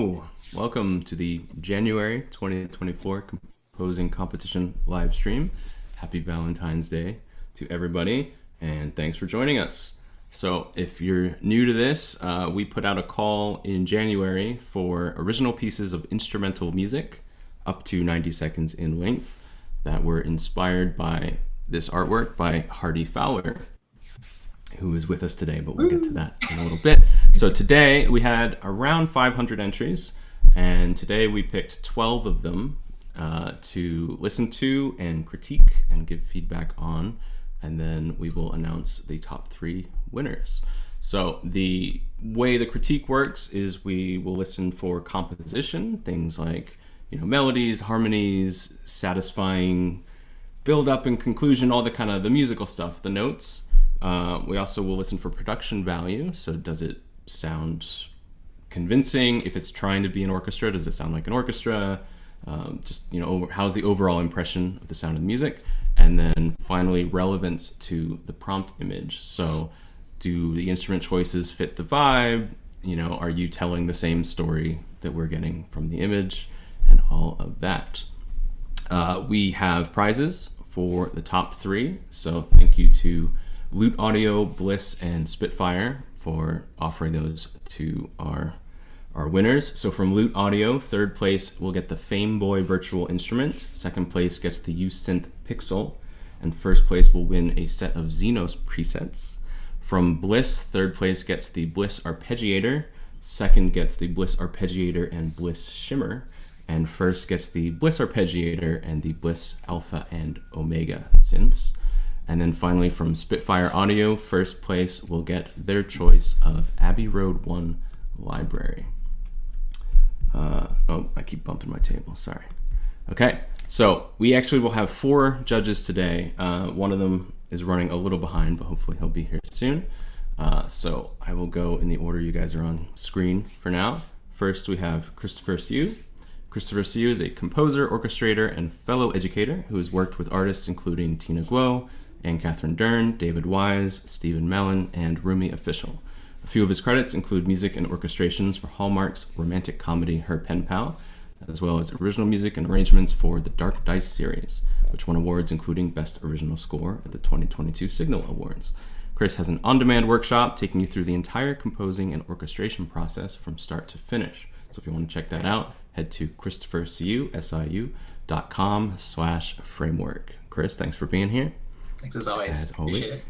Hello, welcome to the January 2024 Composing Competition live stream. Happy Valentine's Day to everybody, and thanks for joining us. So if you're new to this, we put out a call in January for original pieces of instrumental music up to 90 seconds in length that were inspired by this artwork by Hardy Fowler, who is with us today, but we'll get to that in a little bit. So today we had around 500 entries, and today we picked 12 of them to listen to and critique and give feedback on, and then we will announce the top 3 winners. So the way the critique works is we will listen for composition, things like melodies, harmonies, satisfying build up and conclusion, all the kind of the musical stuff, the notes. We also will listen for production value. So does it sound convincing? If it's trying to be an orchestra, does it sound like an orchestra? How's the overall impression of the sound of the music? And then finally, relevance to the prompt image. So do the instrument choices fit the vibe? Are you telling the same story that we're getting from the image? And all of that. We have prizes for the top 3. So thank you to Loot Audio, BLEASS, and Spitfire for offering those to our winners. So from Loot Audio, 3rd place will get the Fameboy virtual instrument, 2nd place gets the U-Synth Pixel, and 1st place will win a set of Xenos presets. From BLEASS, 3rd place gets the BLEASS Arpeggiator, 2nd gets the BLEASS Arpeggiator and BLEASS Shimmer, and 1st gets the BLEASS Arpeggiator and the BLEASS Alpha and Omega synths. And then finally from Spitfire Audio, 1st place will get their choice of Abbey Road 1 Library. I keep bumping my table, sorry. Okay, so we actually will have 4 judges today. One of them is running a little behind, but hopefully he'll be here soon. So I will go in the order you guys are on screen for now. First we have Christopher Siu. Christopher Siu is a composer, orchestrator, and fellow educator who has worked with artists including Tina Guo, Anne-Catherine Dern, David Wise, Stephen Mellon, and Rumi Official. A few of his credits include music and orchestrations for Hallmark's romantic comedy Her Pen Pal, as well as original music and arrangements for the Dark Dice series, which won awards including Best Original Score at the 2022 Signal Awards. Chris has an on-demand workshop taking you through the entire composing and orchestration process from start to finish. So if you want to check that out, head to christophersiu.com/framework. Chris, thanks for being here. Thanks as always. Appreciate it.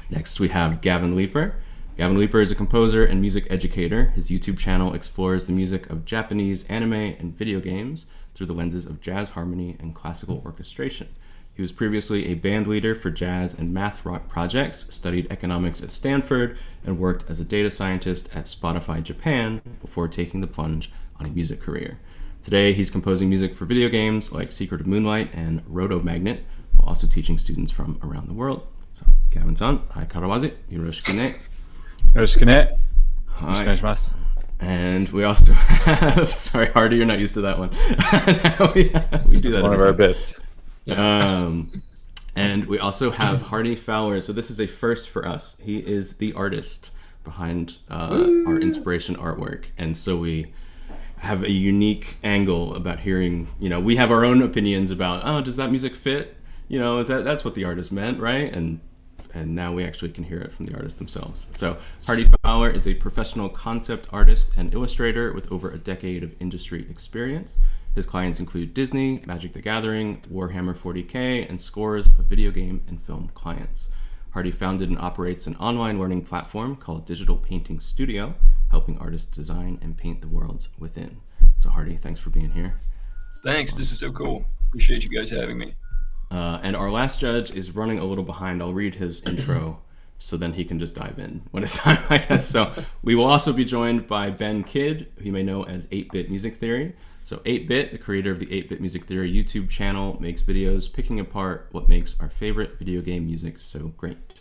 Next we have Gavin Leeper. Gavin Leeper is a composer and music educator. His YouTube channel explores the music of Japanese anime and video games through the lenses of jazz harmony and classical orchestration. He was previously a band leader for jazz and math rock projects, studied economics at Stanford, and worked as a data scientist at Spotify Japan before taking the plunge on a music career. Today he's composing music for video games like Secret of Moonlight and Roto Magnet, while also teaching students from around the world. So, Gavin-san, hi, karawaze, yoroshiku ne. Yoroshiku ne. Hi. And we also have, sorry, Hardy, you're not used to that one. we do that one of our bits. And we also have Hardy Fowler. So this is a first for us. He is the artist behind our inspiration artwork. And so we have a unique angle about hearing, we have our own opinions about, does that music fit? That's what the artist meant, right? And now we actually can hear it from the artists themselves. So Hardy Fowler is a professional concept artist and illustrator with over a decade of industry experience. His clients include Disney, Magic the Gathering, Warhammer 40K, and scores of video game and film clients. Hardy founded and operates an online learning platform called Digital Painting Studio, helping artists design and paint the worlds within. So Hardy, thanks for being here. Thanks, this is so cool. Appreciate you guys having me. And our last judge is running a little behind. I'll read his intro so then he can just dive in when it's time, I guess. So we will also be joined by Ben Kidd, who you may know as 8-Bit Music Theory. So 8-Bit, the creator of the 8-Bit Music Theory YouTube channel, makes videos picking apart what makes our favorite video game music so great.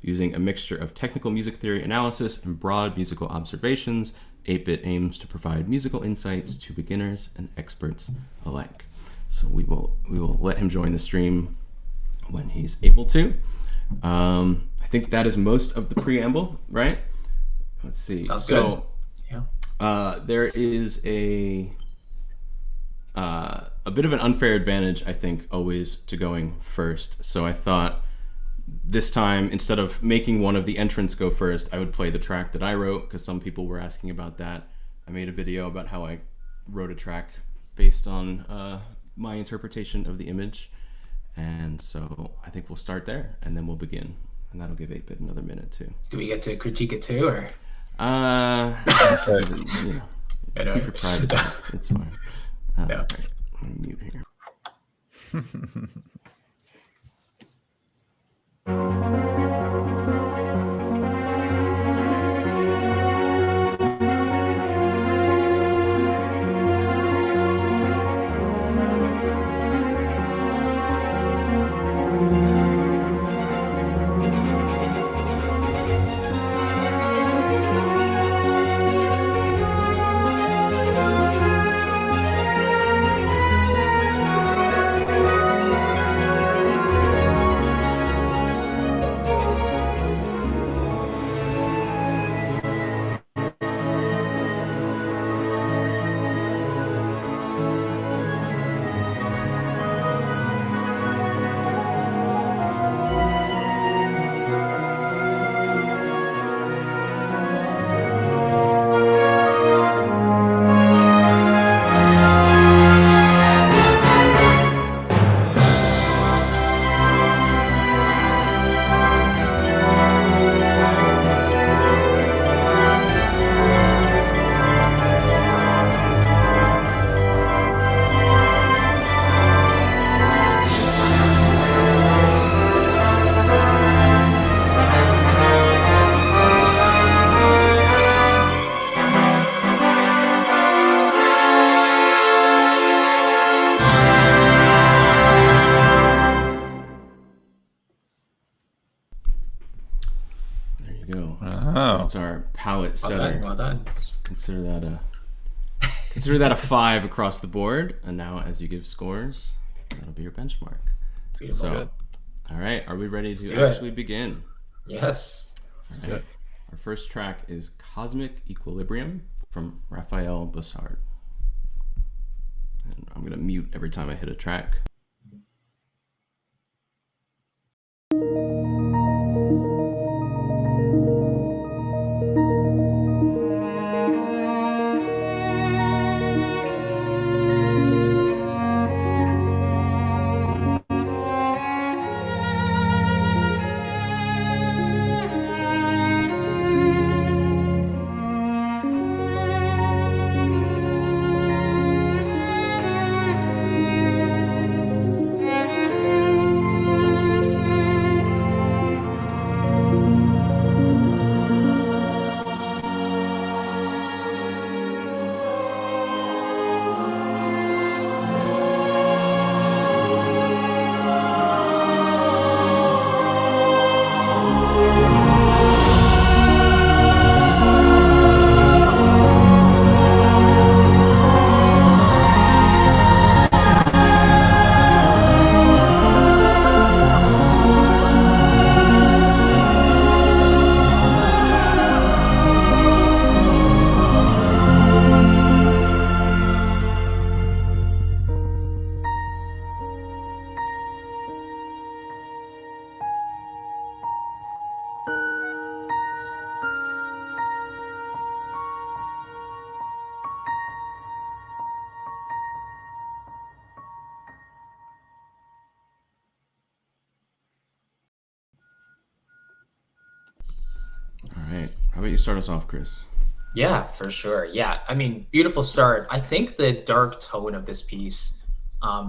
Using a mixture of technical music theory analysis and broad musical observations, 8-Bit aims to provide musical insights to beginners and experts alike. So we will let him join the stream when he's able to. I think that is most of the preamble, right? Let's see. Sounds good. Yeah. There is a bit of an unfair advantage, I think, always to going first. So I thought this time, instead of making one of the entrants go first, I would play the track that I wrote, because some people were asking about that. I made a video about how I wrote a track based on my interpretation of the image. And so I think we'll start there, and then we'll begin. And that'll give 8-Bit another minute, too. Do we get to critique it, too, or? You know, keep your private thoughts. It's fine. Yeah. Right. Let me mute here. That's our palette setter. Well done. Consider that a 5 across the board. And now, as you give scores, that'll be your benchmark. Beautiful. So, all right, are we ready Let's to do it. actually begin? Yes. Let's do it. Our first track is Cosmic Equilibrium from Raphael Bossard. And I'm gonna mute every time I hit a track. All right. How about you start us off, Chris? Yeah, for sure. Yeah, I mean, beautiful start. I think the dark tone of this piece,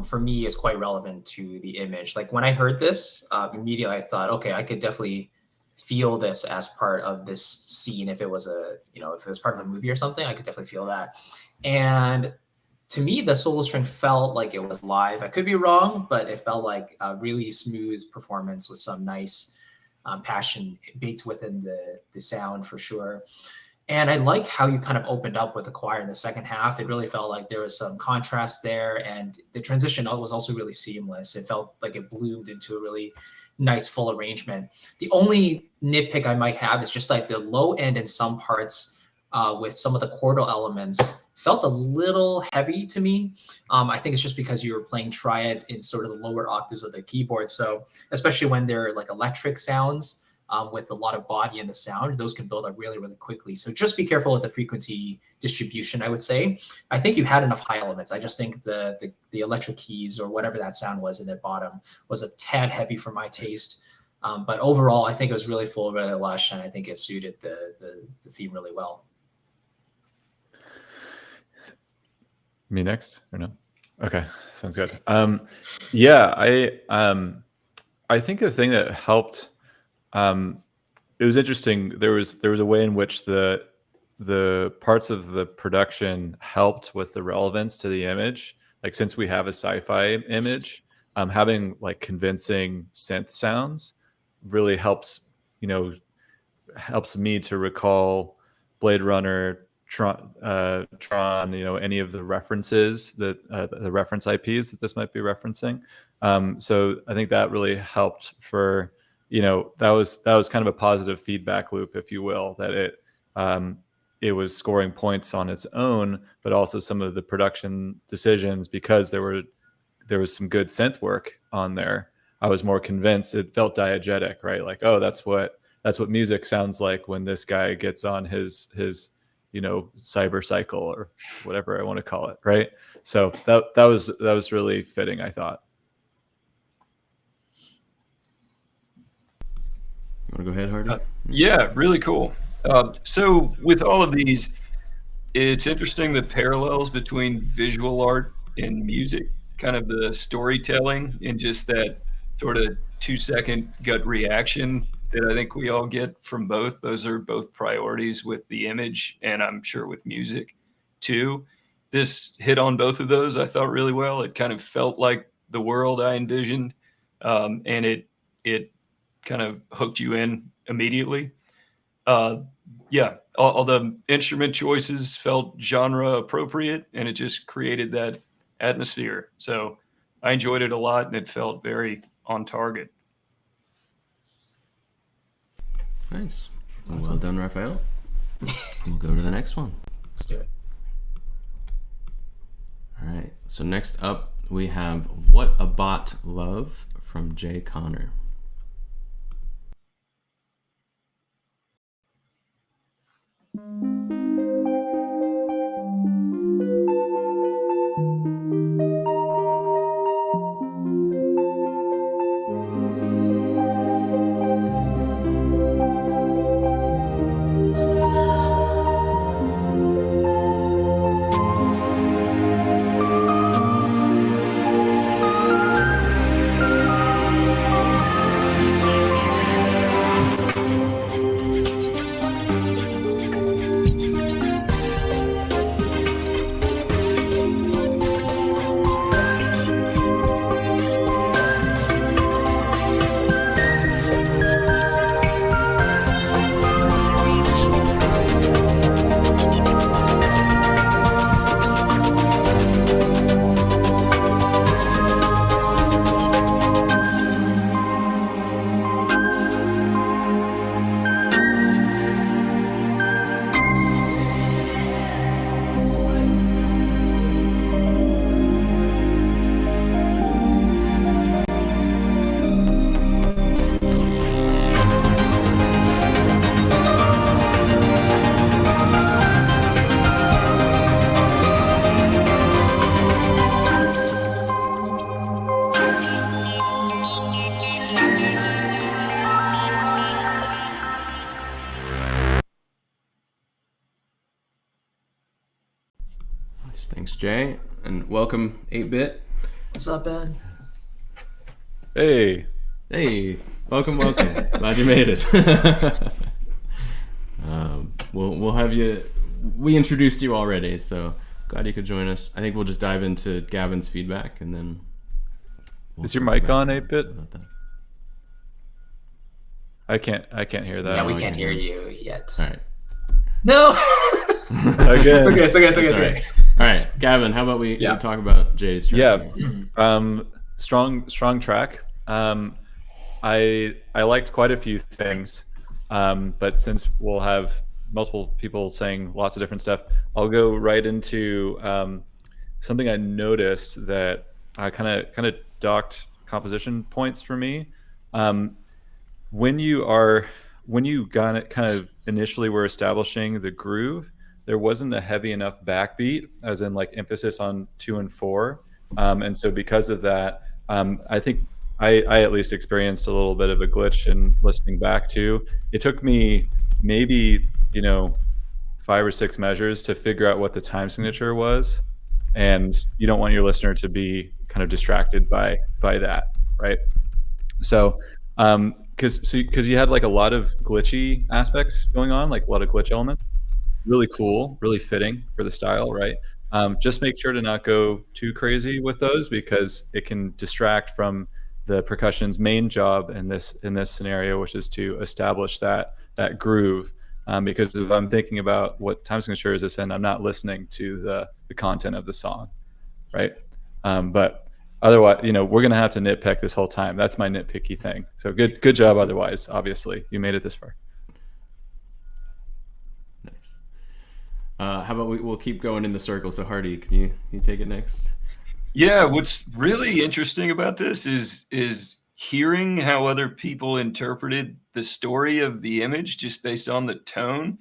for me, is quite relevant to the image. Like when I heard this, immediately I thought, okay, I could definitely feel this as part of this scene. If it was if it was part of a movie or something, I could definitely feel that. And to me, the solo string felt like it was live. I could be wrong, but it felt like a really smooth performance with some nice passion baked within the sound for sure. And I like how you kind of opened up with the choir in the second half. It really felt like there was some contrast there, and the transition was also really seamless. It felt like it bloomed into a really nice full arrangement. The only nitpick I might have is just like the low end in some parts with some of the chordal elements felt a little heavy to me. I think it's just because you were playing triads in sort of the lower octaves of the keyboard. So especially when they're like electric sounds, with a lot of body in the sound, those can build up really, really quickly. So just be careful with the frequency distribution, I would say. I think you had enough high elements. I just think the electric keys or whatever that sound was in the bottom was a tad heavy for my taste. But overall, I think it was really full, really lush, and I think it suited the theme really well. Me next or no? Okay, sounds good. Yeah, I think the thing that helped, it was interesting. There was a way in which the parts of the production helped with the relevance to the image. Like, since we have a sci-fi image, having like convincing synth sounds really helps me to recall Blade Runner, Tron, any of the references that the reference IPs that this might be referencing. So I think that really helped for, that was kind of a positive feedback loop, if you will, that it was scoring points on its own, but also some of the production decisions, because there was some good synth work on there. I was more convinced. It felt diegetic, right? Like, oh, that's what music sounds like when this guy gets on his cyber cycle or whatever I want to call it, right? So that was really fitting, I thought. You want to go ahead, Hardy? Yeah, really cool. So with all of these, it's interesting the parallels between visual art and music, kind of the storytelling and just that sort of 2-second gut reaction that I think we all get from both. Those are both priorities with the image, and I'm sure with music too. This hit on both of those, I thought, really well. It kind of felt like the world I envisioned, and it kind of hooked you in immediately. Yeah, all the instrument choices felt genre appropriate, and it just created that atmosphere. So I enjoyed it a lot, and it felt very on target. Nice. Well done, Raphael. We'll go to the next one. Let's do it. All right. So next up, we have What a Bot Love from Jay Connor. Thanks, Jay, and welcome 8-Bit. What's up, Ben? Hey, welcome. Glad you made it. We'll have you. We introduced you already, so glad you could join us. I think we'll just dive into Gavin's feedback, and then. Is your mic on, 8-Bit? I can't hear that. Yeah, we can't hear you yet. All right. No. Okay. It's okay. All right, Gavin, how about we talk about Jay's track? Yeah, strong track. I liked quite a few things, but since we'll have multiple people saying lots of different stuff. I'll go right into something I noticed that I kind of docked composition points for me. When you got it, kind of initially were establishing the groove, there wasn't a heavy enough backbeat, as in like emphasis on 2 and 4, and so because of that, I think I at least experienced a little bit of a glitch in listening back to. It took me maybe 5 or 6 measures to figure out what the time signature was, and you don't want your listener to be kind of distracted by that, right? So because you had like a lot of glitchy aspects going on, like a lot of glitch elements, really cool, really fitting for the style, right? Just make sure to not go too crazy with those, because it can distract from the percussion's main job in this scenario, which is to establish that groove. Because if I'm thinking about what time signature is this in, I'm not listening to the content of the song, right? But otherwise, we're gonna have to nitpick this whole time. That's my nitpicky thing. So good job. Otherwise, obviously, you made it this far. Nice. How about we'll keep going in the circle? So Hardy, can you take it next? Yeah, what's really interesting about this is hearing how other people interpreted the story of the image just based on the tone.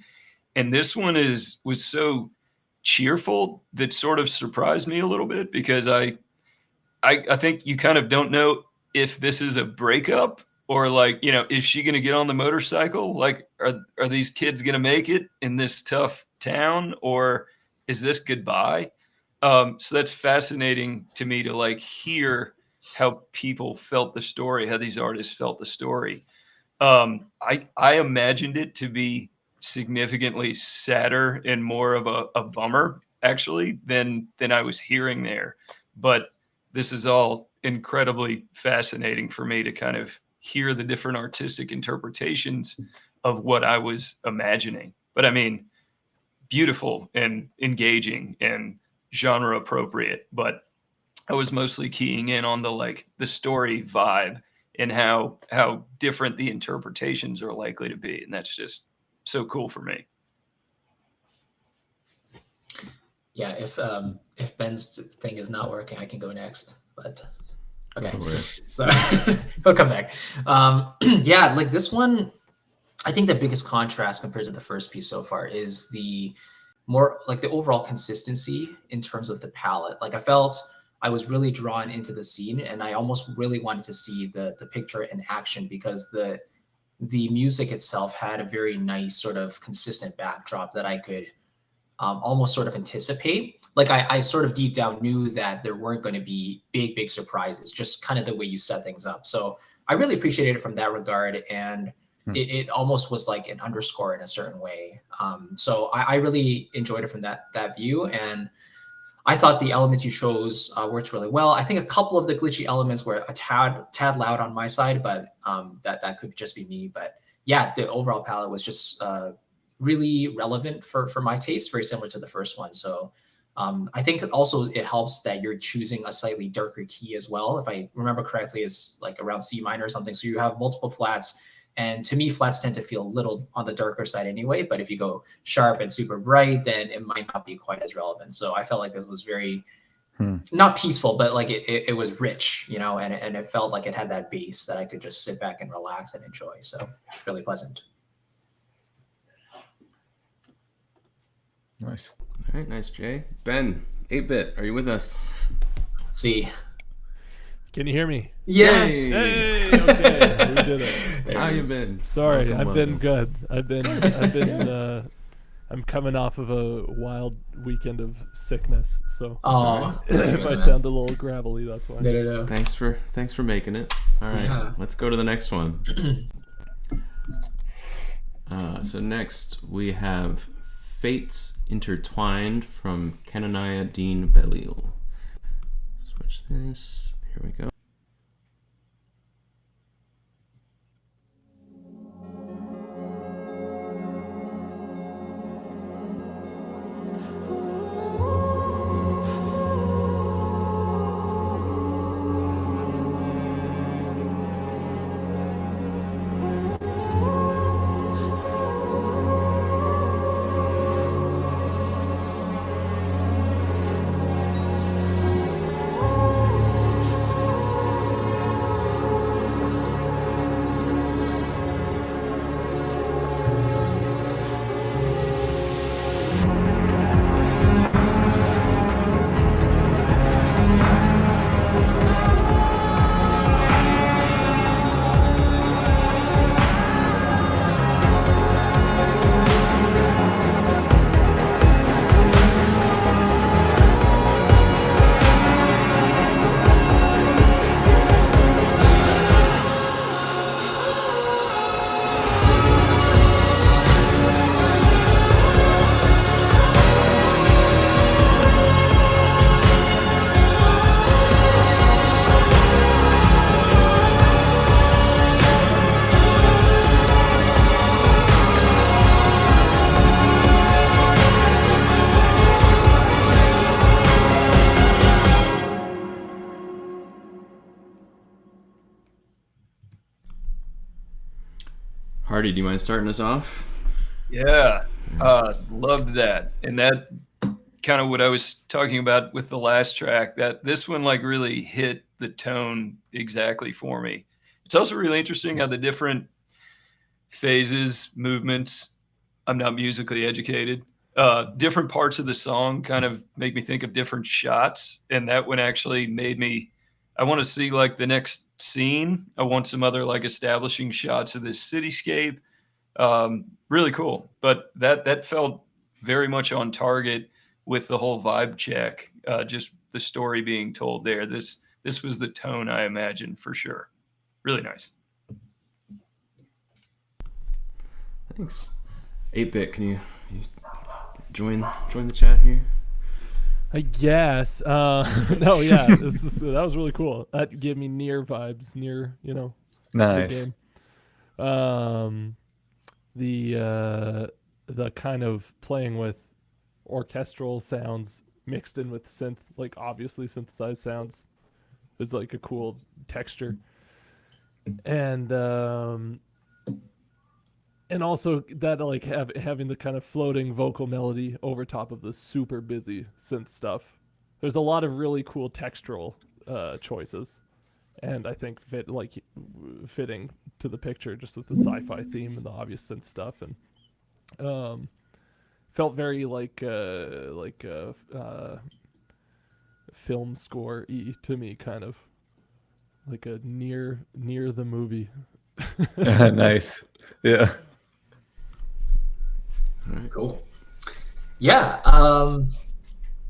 And this one was so cheerful that sort of surprised me a little bit, because I think you kind of don't know if this is a breakup or like, is she going to get on the motorcycle? Like, are these kids going to make it in this tough town, or is this goodbye? So that's fascinating to me to like hear how people felt the story, how these artists felt the story. I imagined it to be significantly sadder and more of a bummer actually than I was hearing there. But this is all incredibly fascinating for me to kind of hear the different artistic interpretations of what I was imagining. But I mean, beautiful and engaging and genre appropriate, but I was mostly keying in on the story vibe and how different the interpretations are likely to be. And that's just so cool for me. Yeah, if Ben's thing is not working, I can go next. But okay, so he'll come back. Yeah, like this one, I think the biggest contrast compared to the first piece so far is the more like the overall consistency in terms of the palette. Like I felt I was really drawn into the scene, and I almost really wanted to see the picture in action, because the music itself had a very nice sort of consistent backdrop that I could almost sort of anticipate. Like I sort of deep down knew that there weren't going to be big surprises, just kind of the way you set things up. So I really appreciated it from that regard, and it almost was like an underscore in a certain way. So I really enjoyed it from that view, and I thought the elements you chose worked really well. I think a couple of the glitchy elements were a tad loud on my side, but that could just be me. But yeah, the overall palette was just really relevant for my taste, very similar to the first one. So I think also it helps that you're choosing a slightly darker key as well. If I remember correctly, it's like around C minor or something. So you have multiple flats. And to me, flats tend to feel a little on the darker side anyway. But if you go sharp and super bright, then it might not be quite as relevant. So I felt like this was very, not peaceful, but like it was rich, and it felt like it had that bass that I could just sit back and relax and enjoy. So really pleasant. Nice. All right, nice, Jay. Ben, 8-bit, are you with us? Let's see. Can you hear me? Yes. Hey, okay, we did it. How you been? Sorry, Welcome, I've been good. I've been. I'm coming off of a wild weekend of sickness, so if I sound a little gravelly, that's why. No. Thanks for making it. All right, Yeah. Let's go to the next one. So next we have Fates Intertwined from Kenaniah Dean Belial. Switch this. Here we go. Hardy, do you mind starting us off? Yeah, loved that. And that kind of what I was talking about with the last track, that this one like really hit the tone exactly for me. It's also really interesting how the different phases, movements, I'm not musically educated, different parts of the song kind of make me think of different shots. And that one actually made me, I want to see like the next scene. I want some other like establishing shots of this cityscape. Really cool. But that felt very much on target with the whole vibe check, just the story being told there. This was the tone I imagined for sure. Really nice. Thanks. 8-Bit, can you join the chat here? I guess. No, yeah, that was really cool. That gave me Nier vibes. Nier, Nice. the game. The kind of playing with orchestral sounds mixed in with synth, like obviously synthesized sounds, is like a cool texture. And also that like having the kind of floating vocal melody over top of the super busy synth stuff. There's a lot of really cool textural choices, and I think fitting to the picture just with the sci-fi theme and the obvious synth stuff, and felt very like film score-y to me, kind of like a near the movie. Nice. Yeah. Cool. Yeah.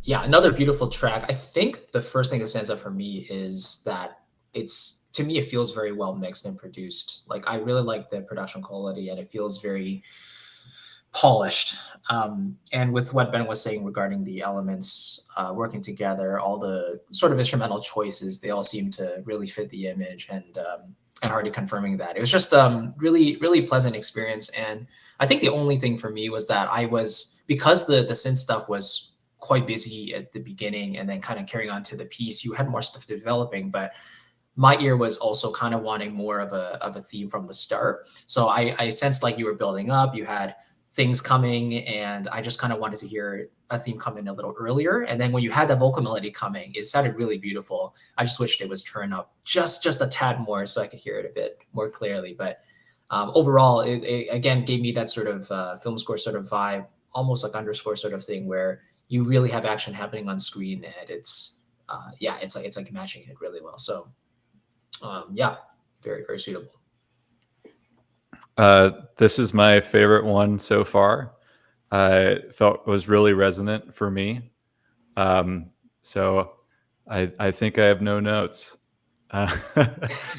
Yeah. Another beautiful track. I think the first thing that stands out for me is that to me, it feels very well mixed and produced. Like, I really like the production quality, and it feels very polished. And with what Ben was saying regarding the elements working together, all the sort of instrumental choices, they all seem to really fit the image, and Hardy confirming that. It was just really, really pleasant experience. And I think the only thing for me was that because the synth stuff was quite busy at the beginning and then kind of carrying on to the piece, you had more stuff developing, but my ear was also kind of wanting more of a theme from the start. So I sensed like you were building up, you had things coming, and I just kind of wanted to hear a theme come in a little earlier. And then when you had that vocal melody coming, it sounded really beautiful. I just wished it was turned up just a tad more so I could hear it a bit more clearly. But overall, it again gave me that sort of film score sort of vibe, almost like underscore sort of thing, where you really have action happening on screen, and it's like matching it really well. So yeah, very, very suitable. This is my favorite one so far. Felt was really resonant for me. So I think I have no notes.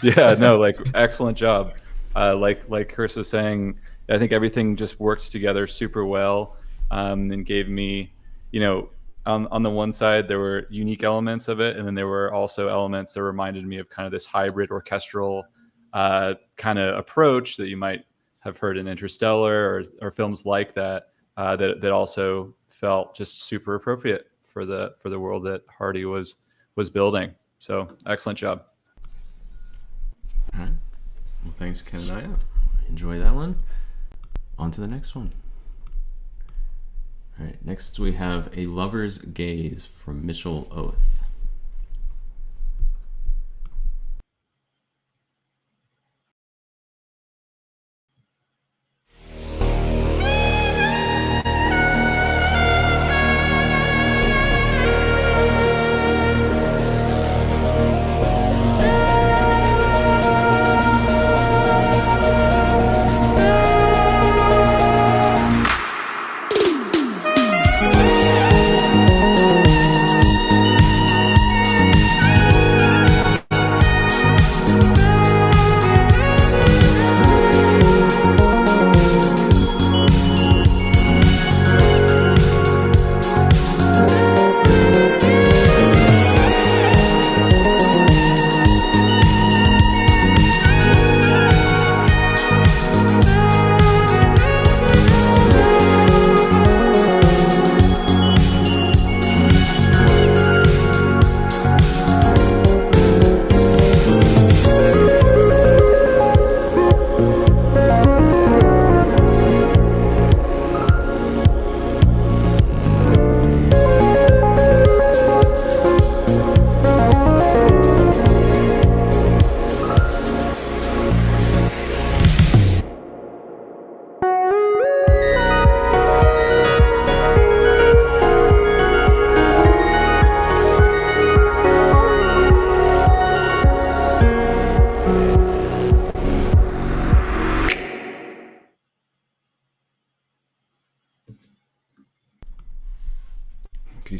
Yeah, no, like excellent job. Like Chris was saying, I think everything just worked together super well, and gave me, on the one side there were unique elements of it, and then there were also elements that reminded me of kind of this hybrid orchestral kind of approach that you might have heard in Interstellar or films like that, that also felt just super appropriate for the world that Hardy was building. So excellent job. All right. Well, thanks, Ken and Aya. Enjoy that one. On to the next one. All right. Next, we have A Lover's Gaze from Mitchell Oath.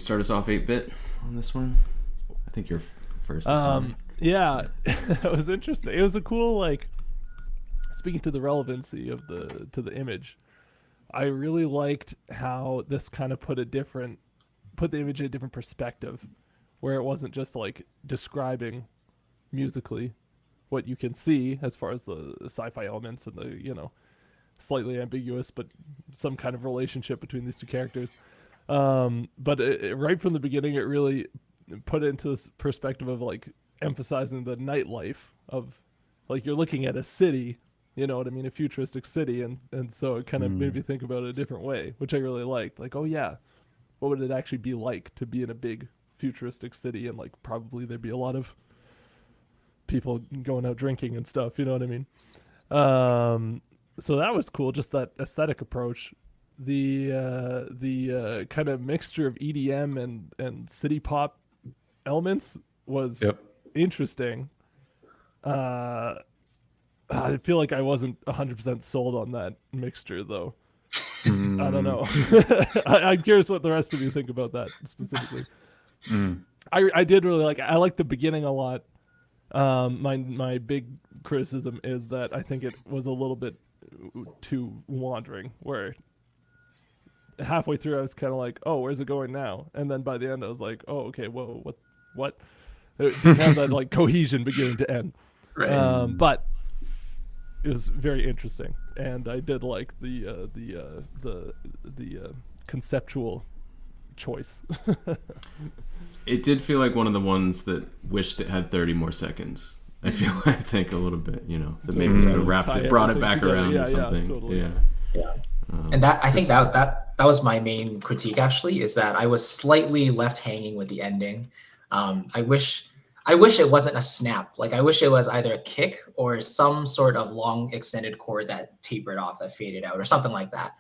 start us off 8-bit on this one? I think you're first this time. Yeah, it was interesting. It was a cool, like, speaking to the relevancy of the image. I really liked how this kind of put the image in a different perspective, where it wasn't just like describing musically what you can see as far as the sci-fi elements and the slightly ambiguous but some kind of relationship between these two characters. But right from the beginning, it really put it into this perspective of like emphasizing the nightlife of, like, you're looking at a city, you know what I mean, a futuristic city, and so it kind of made me think about it a different way, which I really liked. Like, oh yeah, what would it actually be like to be in a big futuristic city, and like probably there'd be a lot of people going out drinking and stuff, you know what I mean? So that was cool, just that aesthetic approach. The kind of mixture of EDM and city pop elements was interesting. I feel like I wasn't 100% sold on that mixture, though. I don't know. I'm curious what the rest of you think about that specifically. I did really I like the beginning a lot. My big criticism is that I think it was a little bit too wandering, where halfway through I was kind of like, oh, where's it going now? And then by the end I was like, oh, okay, whoa, what? It didn't have that like cohesion beginning to end. Right. But it was very interesting, and I did like the conceptual choice. It did feel like one of the ones that wished it had 30 more seconds. I think a little bit, that maybe could have brought it back together. around or something. Yeah, totally. Yeah. And that, I think that was my main critique, actually, is that I was slightly left hanging with the ending. I wish it wasn't a snap. Like, I wish it was either a kick or some sort of long extended chord that tapered off, that faded out, or something like that.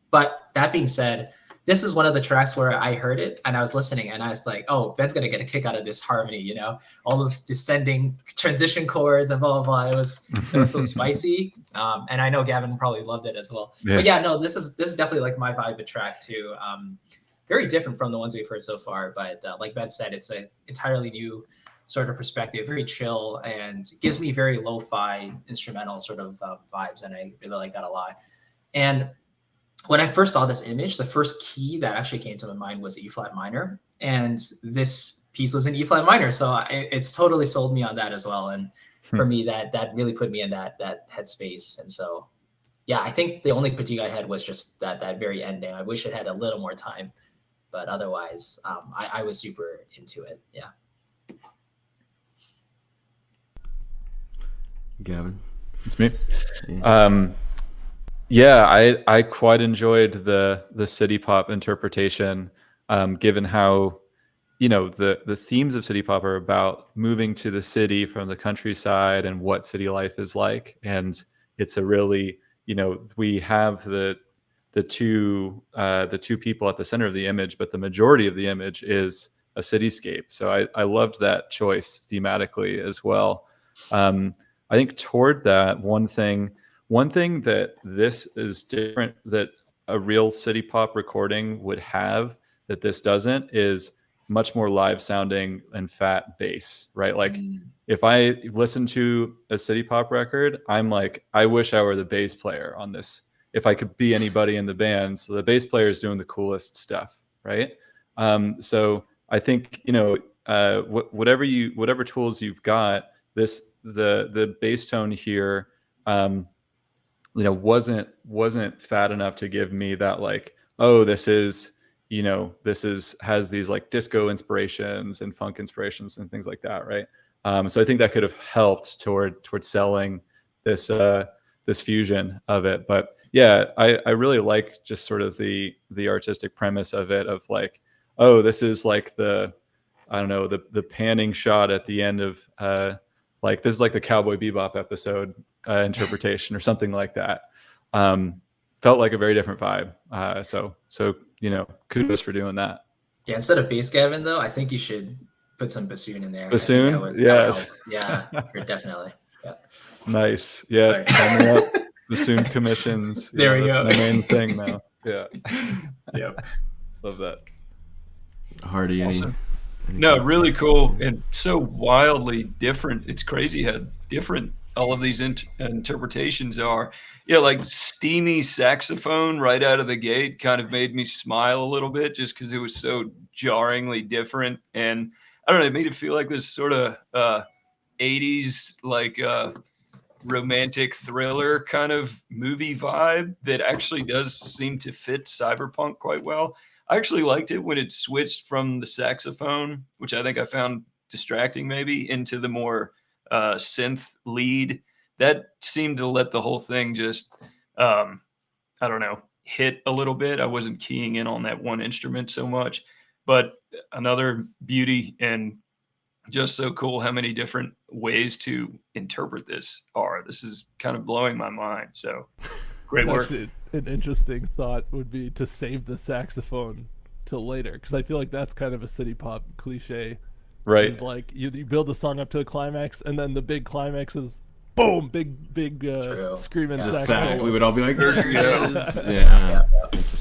But that being said, this is one of the tracks where I heard it and I was listening and I was like, oh, Ben's going to get a kick out of this harmony, all those descending transition chords and blah, blah, blah. It was so spicy. And I know Gavin probably loved it as well. Yeah. But yeah, no, this is definitely like my vibe of track too. Very different from the ones we've heard so far. But like Ben said, it's an entirely new sort of perspective, very chill, and gives me very lo-fi instrumental sort of vibes. And I really like that a lot. And when I first saw this image, the first key that actually came to my mind was E-flat minor. And this piece was in E-flat minor. So it's totally sold me on that as well. And for me, that really put me in that headspace. And so, yeah, I think the only critique I had was just that very ending. I wish it had a little more time. But otherwise, I was super into it. Yeah. Gavin? It's me. Yeah. I quite enjoyed the city pop interpretation, given how, the themes of city pop are about moving to the city from the countryside and what city life is like. And it's a really, we have the two people at the center of the image, but the majority of the image is a cityscape. So I loved that choice thematically as well. I think toward that, one thing that this is different, that a real city pop recording would have that this doesn't, is much more live sounding and fat bass, right? Like if I listen to a city pop record, I'm like, I wish I were the bass player on this. If I could be anybody in the band, so the bass player is doing the coolest stuff, right? So I think, whatever tools you've got, the bass tone here, wasn't fat enough to give me that like, oh, this has these like disco inspirations and funk inspirations and things like that, right? So I think that could have helped toward selling this fusion of it. But yeah, I really like just sort of the artistic premise of it, of like, oh, this is like the panning shot at the end of like, this is like the Cowboy Bebop episode interpretation or something like that. Felt like a very different vibe. So kudos for doing that. Yeah, instead of bass, Gavin, though, I think you should put some bassoon in there. Bassoon? Yes. Yeah, definitely. Yeah. Nice. Yeah. Coming up, bassoon commissions. There we go. That's my main thing now. Yeah. Yep. Love that. Hardy, Awesome. any No, thoughts? really cool and so wildly different. It's crazy how different all of these interpretations are. Yeah, like steamy saxophone right out of the gate kind of made me smile a little bit just because it was so jarringly different. And I don't know, it made it feel like this sort of 80s like romantic thriller kind of movie vibe that actually does seem to fit cyberpunk quite well. I actually liked it when it switched from the saxophone, which I think I found distracting maybe, into the more synth lead. That seemed to let the whole thing just, I don't know, hit a little bit. I wasn't keying in on that one instrument so much. But another beauty and just so cool how many different ways to interpret this are. This is kind of blowing my mind. So great work. Actually, an interesting thought would be to save the saxophone till later, because I feel like that's kind of a city pop cliche. Right. It's like you build the song up to a climax, and then the big climax is boom, big screaming Yeah. The sax sack, solo. we would all be like, there it Yeah. is. Yeah.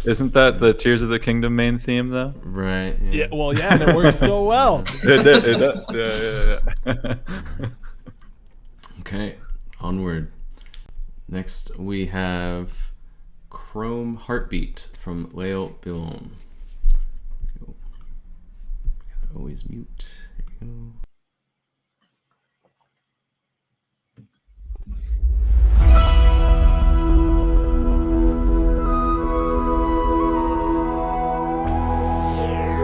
Isn't that the Tears of the Kingdom main theme though? Right. Yeah, well, yeah, and it works so well. It does. Yeah. Okay, onward. Next, we have Chrome Heartbeat from Leo Bilom. Always mute. There you go.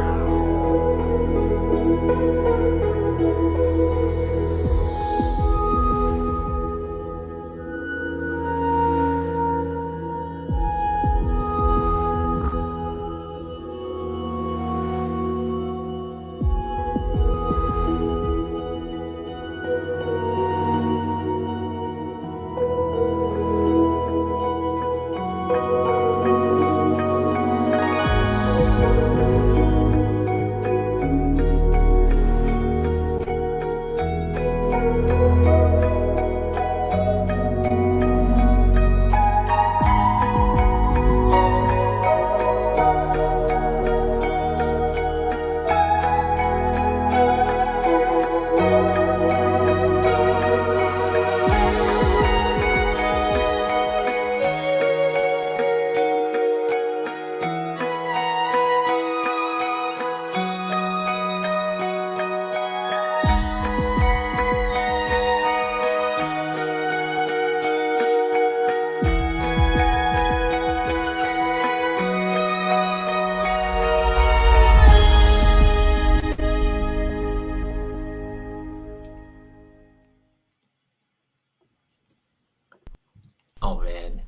Oh man,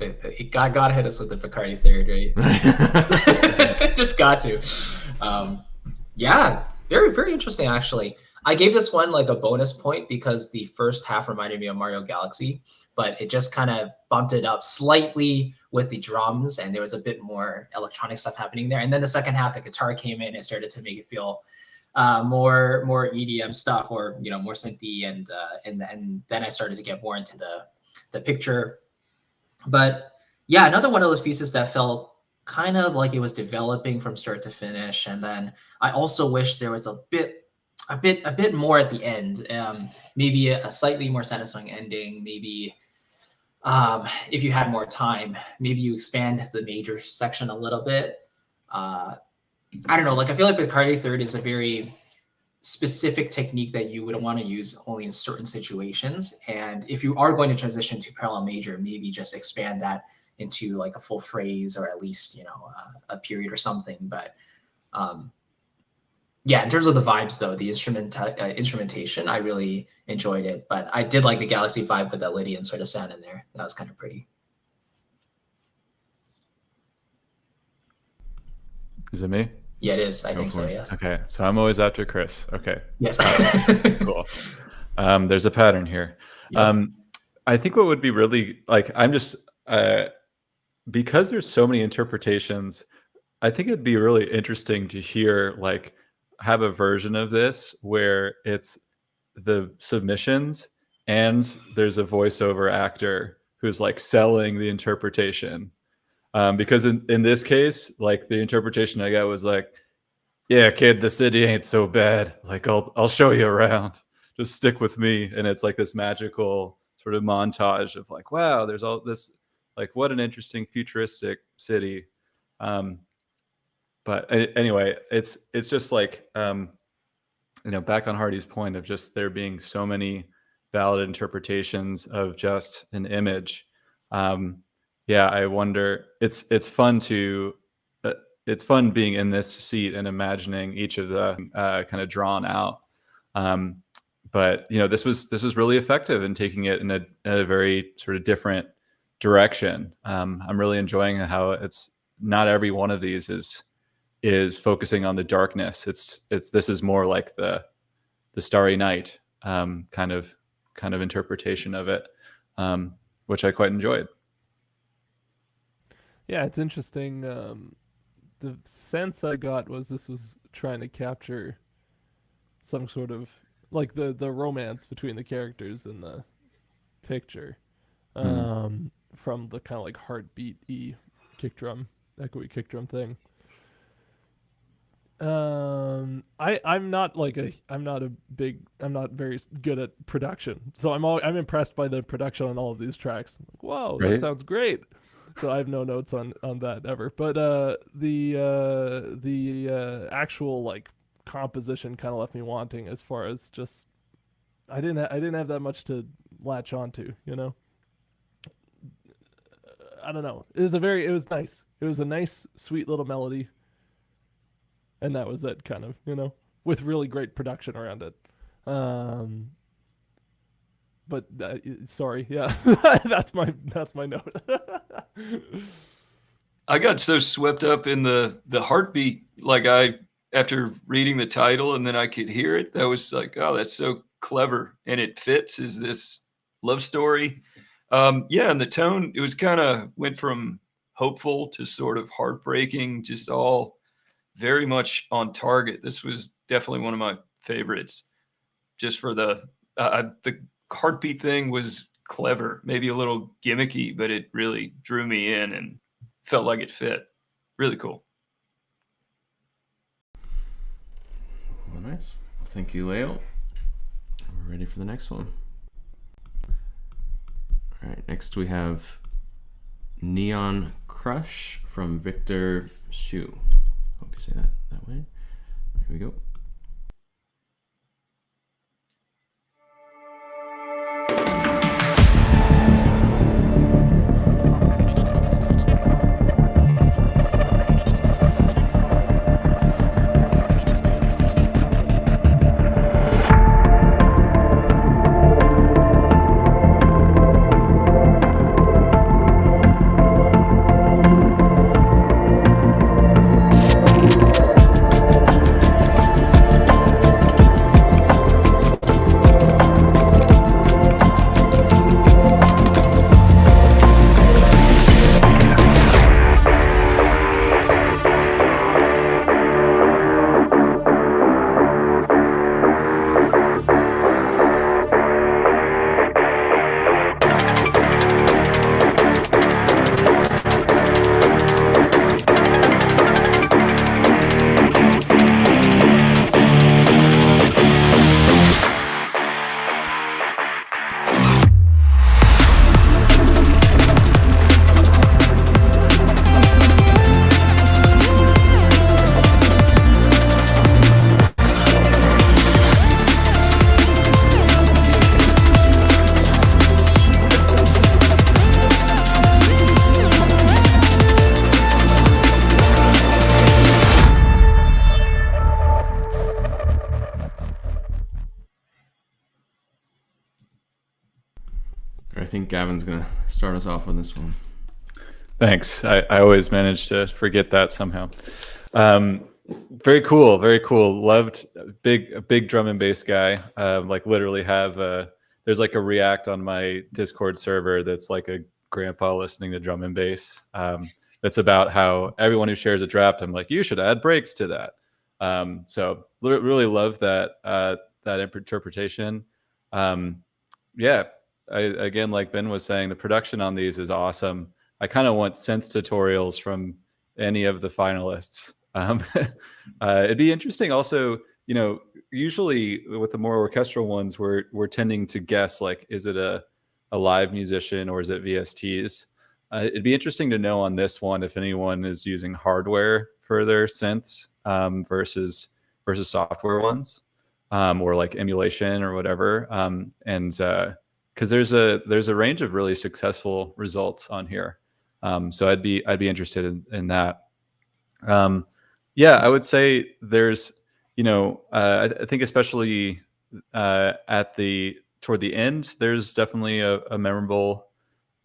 it got hit us with the Bacardi third, right? Just got to. Yeah, very interesting actually. I gave this one like a bonus point because the first half reminded me of Mario Galaxy, but it just kind of bumped it up slightly with the drums, and there was a bit more electronic stuff happening there. And then the second half, the guitar came in and started to make it feel more EDM stuff, or more synthy, and then I started to get more into the picture. But yeah, another one of those pieces that felt kind of like it was developing from start to finish. And then I also wish there was a bit more at the end. Maybe a slightly more satisfying ending. Maybe if you had more time, maybe you expand the major section a little bit. I don't know. Like I feel like Bacardi third is a very specific technique that you would want to use only in certain situations. And if you are going to transition to parallel major, maybe just expand that into like a full phrase, or at least a period or something. But yeah, in terms of the vibes though, the instrumentation, I really enjoyed it. But I did like the Galaxy vibe with that Lydian sort of sound in there. That was kind of pretty. Is it me? Yeah, it is. I Go think for so. it. Yes. Okay, so I'm always after Chris. Okay, Yes. cool. There's a pattern here. Yep. I think what would be really like, I'm just because there's so many interpretations, I think it'd be really interesting to hear, like, have a version of this where it's the submissions and there's a voiceover actor who's like selling the interpretation. Because in this case, like the interpretation I got was like, yeah, kid, the city ain't so bad. Like I'll show you around. Just stick with me. And it's like this magical sort of montage of like, wow, there's all this, like, what an interesting futuristic city. But anyway, it's just like, back on Hardy's point of just there being so many valid interpretations of just an image. Yeah, I wonder. It's fun to it's fun being in this seat and imagining each of the kind of drawn out. But this was really effective in taking it in a very sort of different direction. I'm really enjoying how it's not every one of these is focusing on the darkness. This is more like the Starry Night kind of interpretation of it, which I quite enjoyed. Yeah, it's interesting. The sense I got was this was trying to capture some sort of like the romance between the characters in the picture, from the kind of like heartbeat-y kick drum, echoey kick drum thing. I'm not very good at production, so I'm impressed by the production on all of these tracks. I'm like, whoa, that Right. sounds great. So I have no notes on that ever, but the actual like composition kind of left me wanting, as far as just I didn't have that much to latch onto, I don't know. It was nice. It was a nice, sweet little melody, and that was it, kind of, with really great production around it. But sorry, yeah, that's my note. I got so swept up in the heartbeat, like after reading the title and then I could hear it. That was like, oh, that's so clever, and it fits as this love story. Yeah, and the tone, it was kind of went from hopeful to sort of heartbreaking, just all very much on target. This was definitely one of my favorites. Just for the heartbeat thing was clever, maybe a little gimmicky, but it really drew me in and felt like it fit. Really cool. Well, nice. Thank you, Leo. We're ready for the next one. All right, next we have Neon Crush from Victor Shu. Hope you say that way. Here we go. I think Gavin's gonna start us off on this one. Thanks. I always manage to forget that somehow. Very cool. Very cool. Loved a big drum and bass guy. Like literally have there's like a React on my Discord server that's like a grandpa listening to drum and bass. That's about how everyone who shares a draft, I'm like, you should add breaks to that. So really love that interpretation. Yeah. Again, like Ben was saying, the production on these is awesome. I kind of want synth tutorials from any of the finalists. It'd be interesting also, usually with the more orchestral ones, we're tending to guess, like, is it a live musician or is it VSTs? It'd be interesting to know on this one if anyone is using hardware for their synths versus software ones, or like emulation or whatever. And because there's a range of really successful results on here. So I'd be interested in that. Yeah, I would say there's, I think especially toward the end, there's definitely a memorable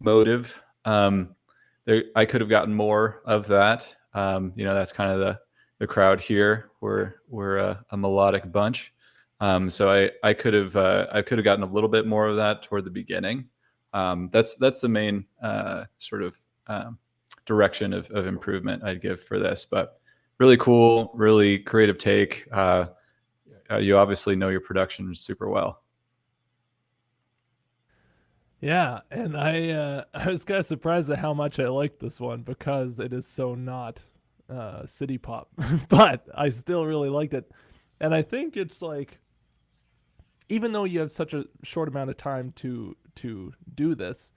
motive. I could have gotten more of that. That's kind of the crowd here. We're a melodic bunch. So I could have gotten a little bit more of that toward the beginning. That's the main sort of direction of improvement I'd give for this. But really cool, really creative take. You obviously know your production super well. Yeah, and I was kind of surprised at how much I liked this one because it is so not city pop, but I still really liked it. And I think it's like, even though you have such a short amount of time to do this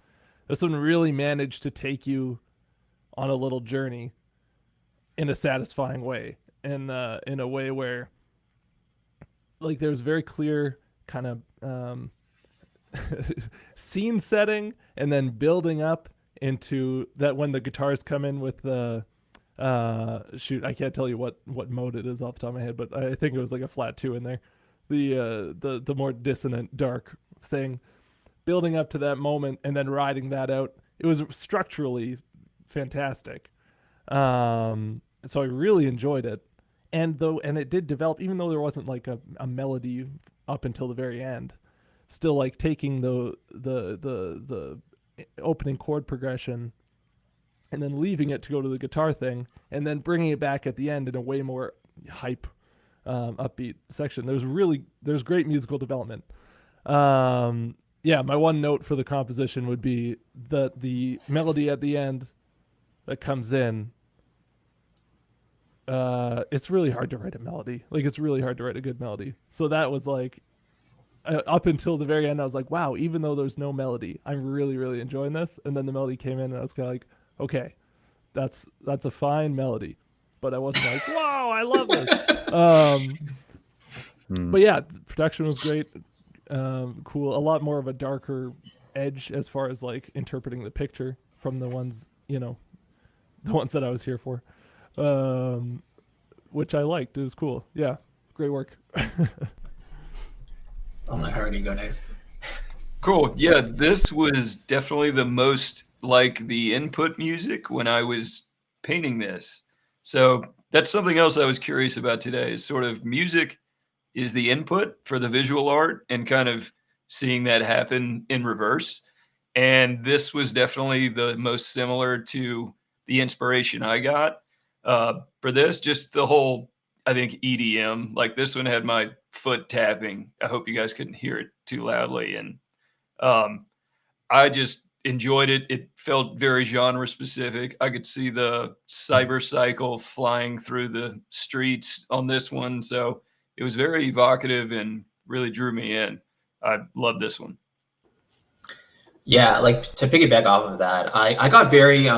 one really managed to take you on a little journey in a satisfying way, and in a way where, like, there's very clear kind of scene setting and then building up into that when the guitars come in with the I can't tell you what mode it is off the top of my head, but I think it was like a flat 2 in there, the more dissonant dark thing, building up to that moment and then riding that out. It was structurally fantastic. So I really enjoyed it. And it did develop, even though there wasn't like a melody up until the very end, still like taking the opening chord progression and then leaving it to go to the guitar thing and then bringing it back at the end in a way more hype, upbeat section. There's great musical development. Yeah, my one note for the composition would be that the melody at the end that comes in, it's really hard to write a melody. Like, it's really hard to write a good melody. So that was like, up until the very end, I was like, wow, even though there's no melody, I'm really, really enjoying this. And then the melody came in and I was kind of like, okay, that's a fine melody. But I wasn't like, whoa, I love this. But yeah, production was great. Cool. A lot more of a darker edge as far as like interpreting the picture from the ones, the ones that I was here for, which I liked. It was cool. Yeah, great work. I'll let Hardy go next. Cool. Yeah, this was definitely the most like the input music when I was painting this. So that's something else I was curious about today, is sort of music is the input for the visual art and kind of seeing that happen in reverse. And this was definitely the most similar to the inspiration I got for this. Just the whole, I think, EDM, like this one had my foot tapping. I hope you guys couldn't hear it too loudly. And I just enjoyed it. It felt very genre specific. I could see the cyber cycle flying through the streets on this one. So it was very evocative and really drew me in. I love this one. Yeah, like to piggyback off of that, I got very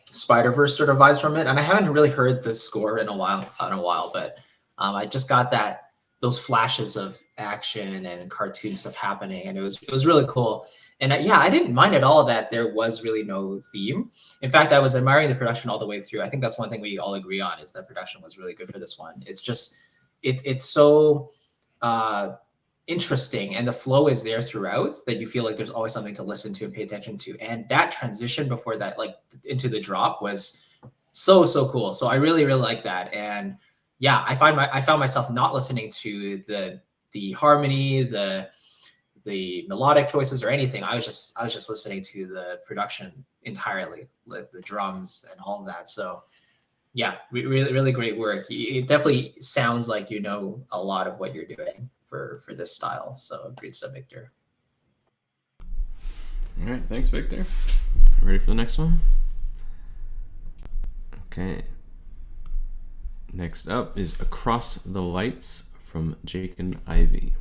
Spider-Verse sort of vibes from it, and I haven't really heard the score in a while, but I just got those flashes of action and cartoon stuff happening, and it was really cool. And I didn't mind at all that there was really no theme. In fact, I was admiring the production all the way through. I think that's one thing we all agree on, is that production was really good for this one. It's just it's so interesting, and the flow is there throughout that you feel like there's always something to listen to and pay attention to. And that transition before that, like into the drop, was so cool. So I really, really like that. And yeah, I found myself not listening to the harmony, the melodic choices or anything. I was just listening to the production entirely, the drums and all of that. So yeah, really, really great work. It definitely sounds like you know a lot of what you're doing for this style. So great stuff, Victor. All right, thanks, Victor. Ready for the next one? Okay. Next up is Across the Lights from Jake and Ivy.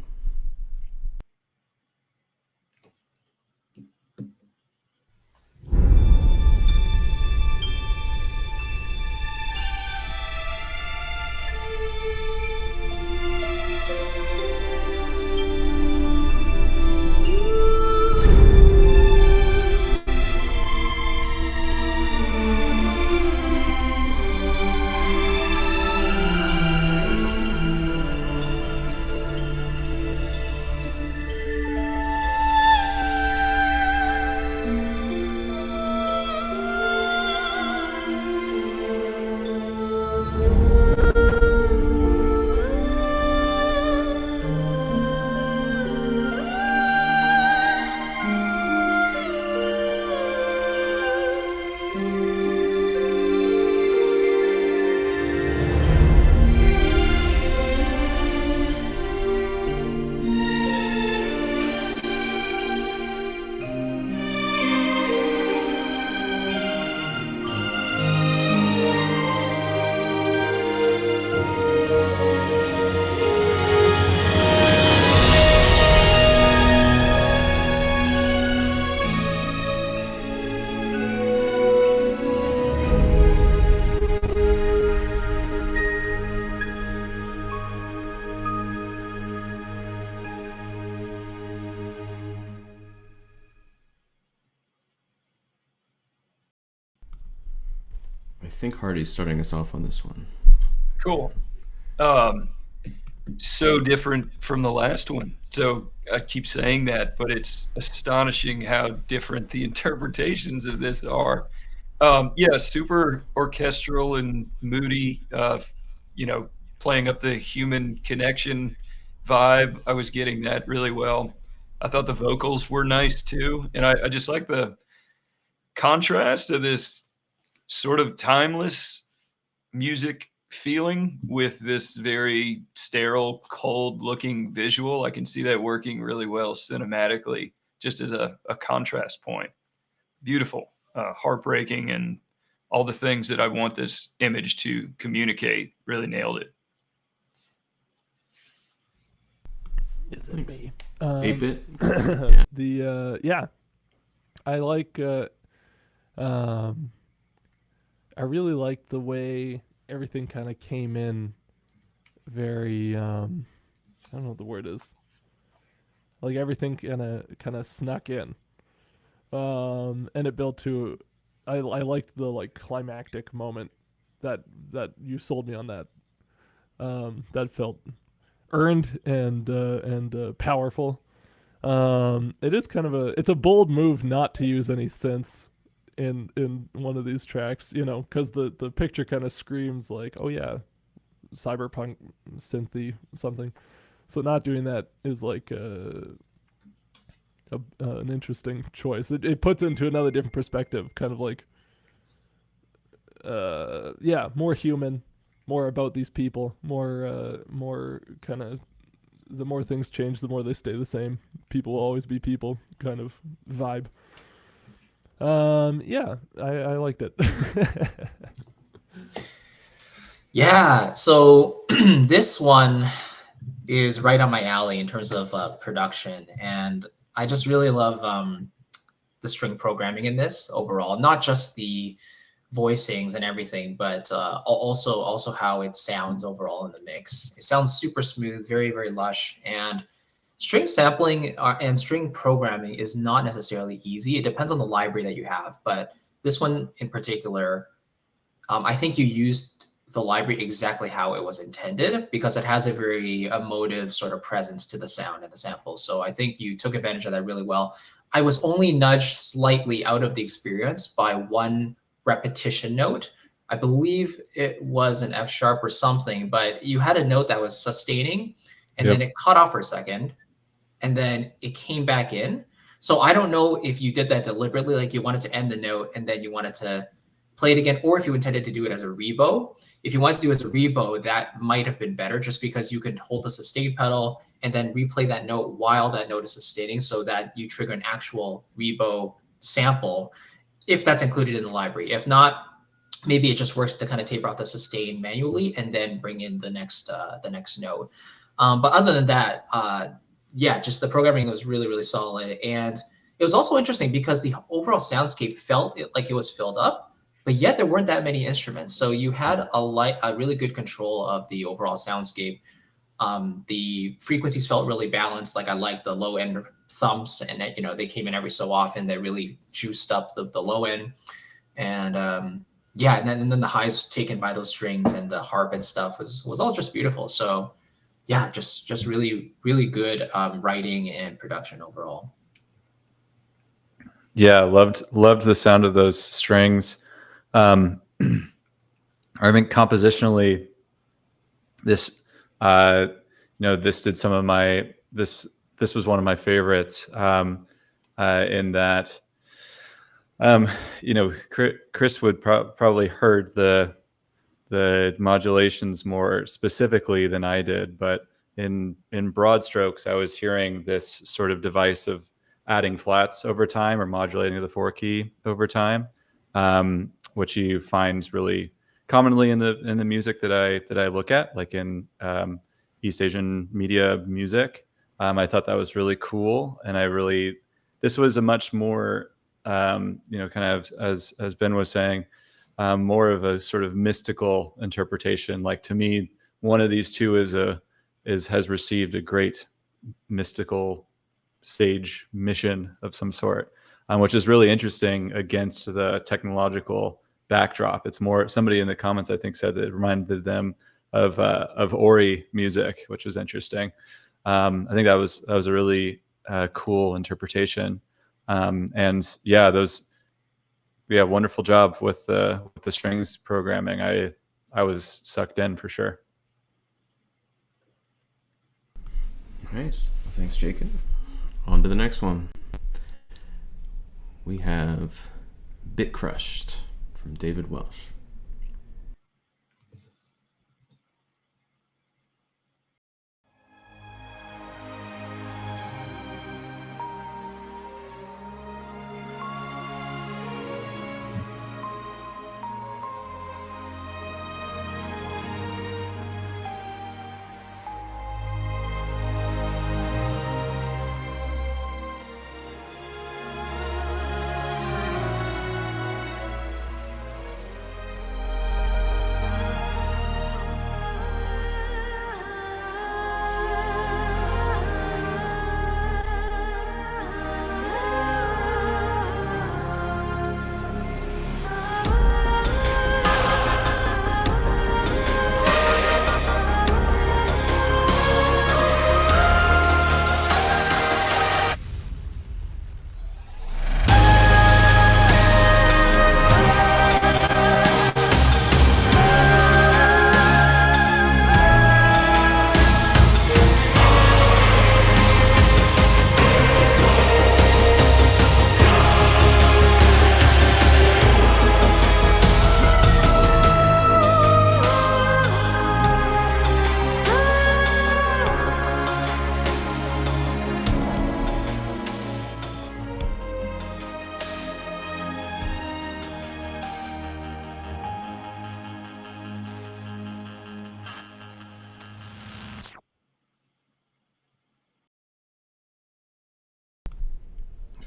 I think Hardy's starting us off on this one. Cool. So different from the last one. So I keep saying that, but it's astonishing how different the interpretations of this are. Yeah, super orchestral and moody, playing up the human connection vibe. I was getting that really well. I thought the vocals were nice too. And I just like the contrast of this sort of timeless music feeling with this very sterile, cold looking visual. I can see that working really well cinematically, just as a contrast point. Beautiful, heartbreaking, and all the things that I want this image to communicate. Really nailed it. Is it me? 8-bit? Yeah. I like I really liked the way everything kind of came in very I don't know what the word is. Like everything kind of snuck in. And it built to I liked the like climactic moment that you sold me on that. That felt earned and powerful. It is kind of it's a bold move not to use any synths in one of these tracks, you know, because the picture kind of screams like, oh yeah, cyberpunk synthy something. So not doing that is like an interesting choice. It puts into another different perspective, kind of like more human, more about these people, more kind of, the more things change, the more they stay the same. People will always be people kind of vibe. Yeah, I liked it. Yeah, so this one is right on my alley in terms of production, and I just really love the string programming in this overall, not just the voicings and everything, but also how it sounds overall in the mix. It sounds super smooth, very, very lush, and string sampling and string programming is not necessarily easy. It depends on the library that you have, but this one in particular, I think you used the library exactly how it was intended, because it has a very emotive sort of presence to the sound and the samples. So I think you took advantage of that really well. I was only nudged slightly out of the experience by one repetition note. I believe it was an F sharp or something, but you had a note that was sustaining and then it cut off for a second and then it came back in. So I don't know if you did that deliberately, like you wanted to end the note and then you wanted to play it again, or if you intended to do it as a rebow. If you wanted to do it as a rebow, that might have been better, just because you could hold the sustain pedal and then replay that note while that note is sustaining, so that you trigger an actual rebow sample, if that's included in the library. If not, maybe it just works to kind of taper off the sustain manually and then bring in the next note. But other than that, yeah, just the programming was really, really solid. And it was also interesting because the overall soundscape felt like it was filled up, but yet there weren't that many instruments. So you had a really good control of the overall soundscape. The frequencies felt really balanced. Like I liked the low end thumps, and you know, they came in every so often. They really juiced up the low end. And yeah, and then the highs taken by those strings and the harp and stuff was all just beautiful. So yeah, just really, really good writing and production overall. Yeah, loved the sound of those strings. I think compositionally, this this did some of my this was one of my favorites, in that Chris would probably heard the modulations more specifically than I did, but in broad strokes, I was hearing this sort of device of adding flats over time or modulating the 4-key over time, which you find really commonly in the music that I look at, like in East Asian media music. I thought that was really cool, and this was a much more kind of as Ben was saying, more of a sort of mystical interpretation. Like, to me, one of these two has received a great mystical stage mission of some sort, which is really interesting against the technological backdrop. It's more, somebody in the comments I think said that it reminded them of Ori music, which was interesting. I think that was a really cool interpretation. And yeah, wonderful job with the strings programming. I was sucked in for sure. Nice. Well, thanks, Jacob. On to the next one. We have Bit Crushed from David Welsh.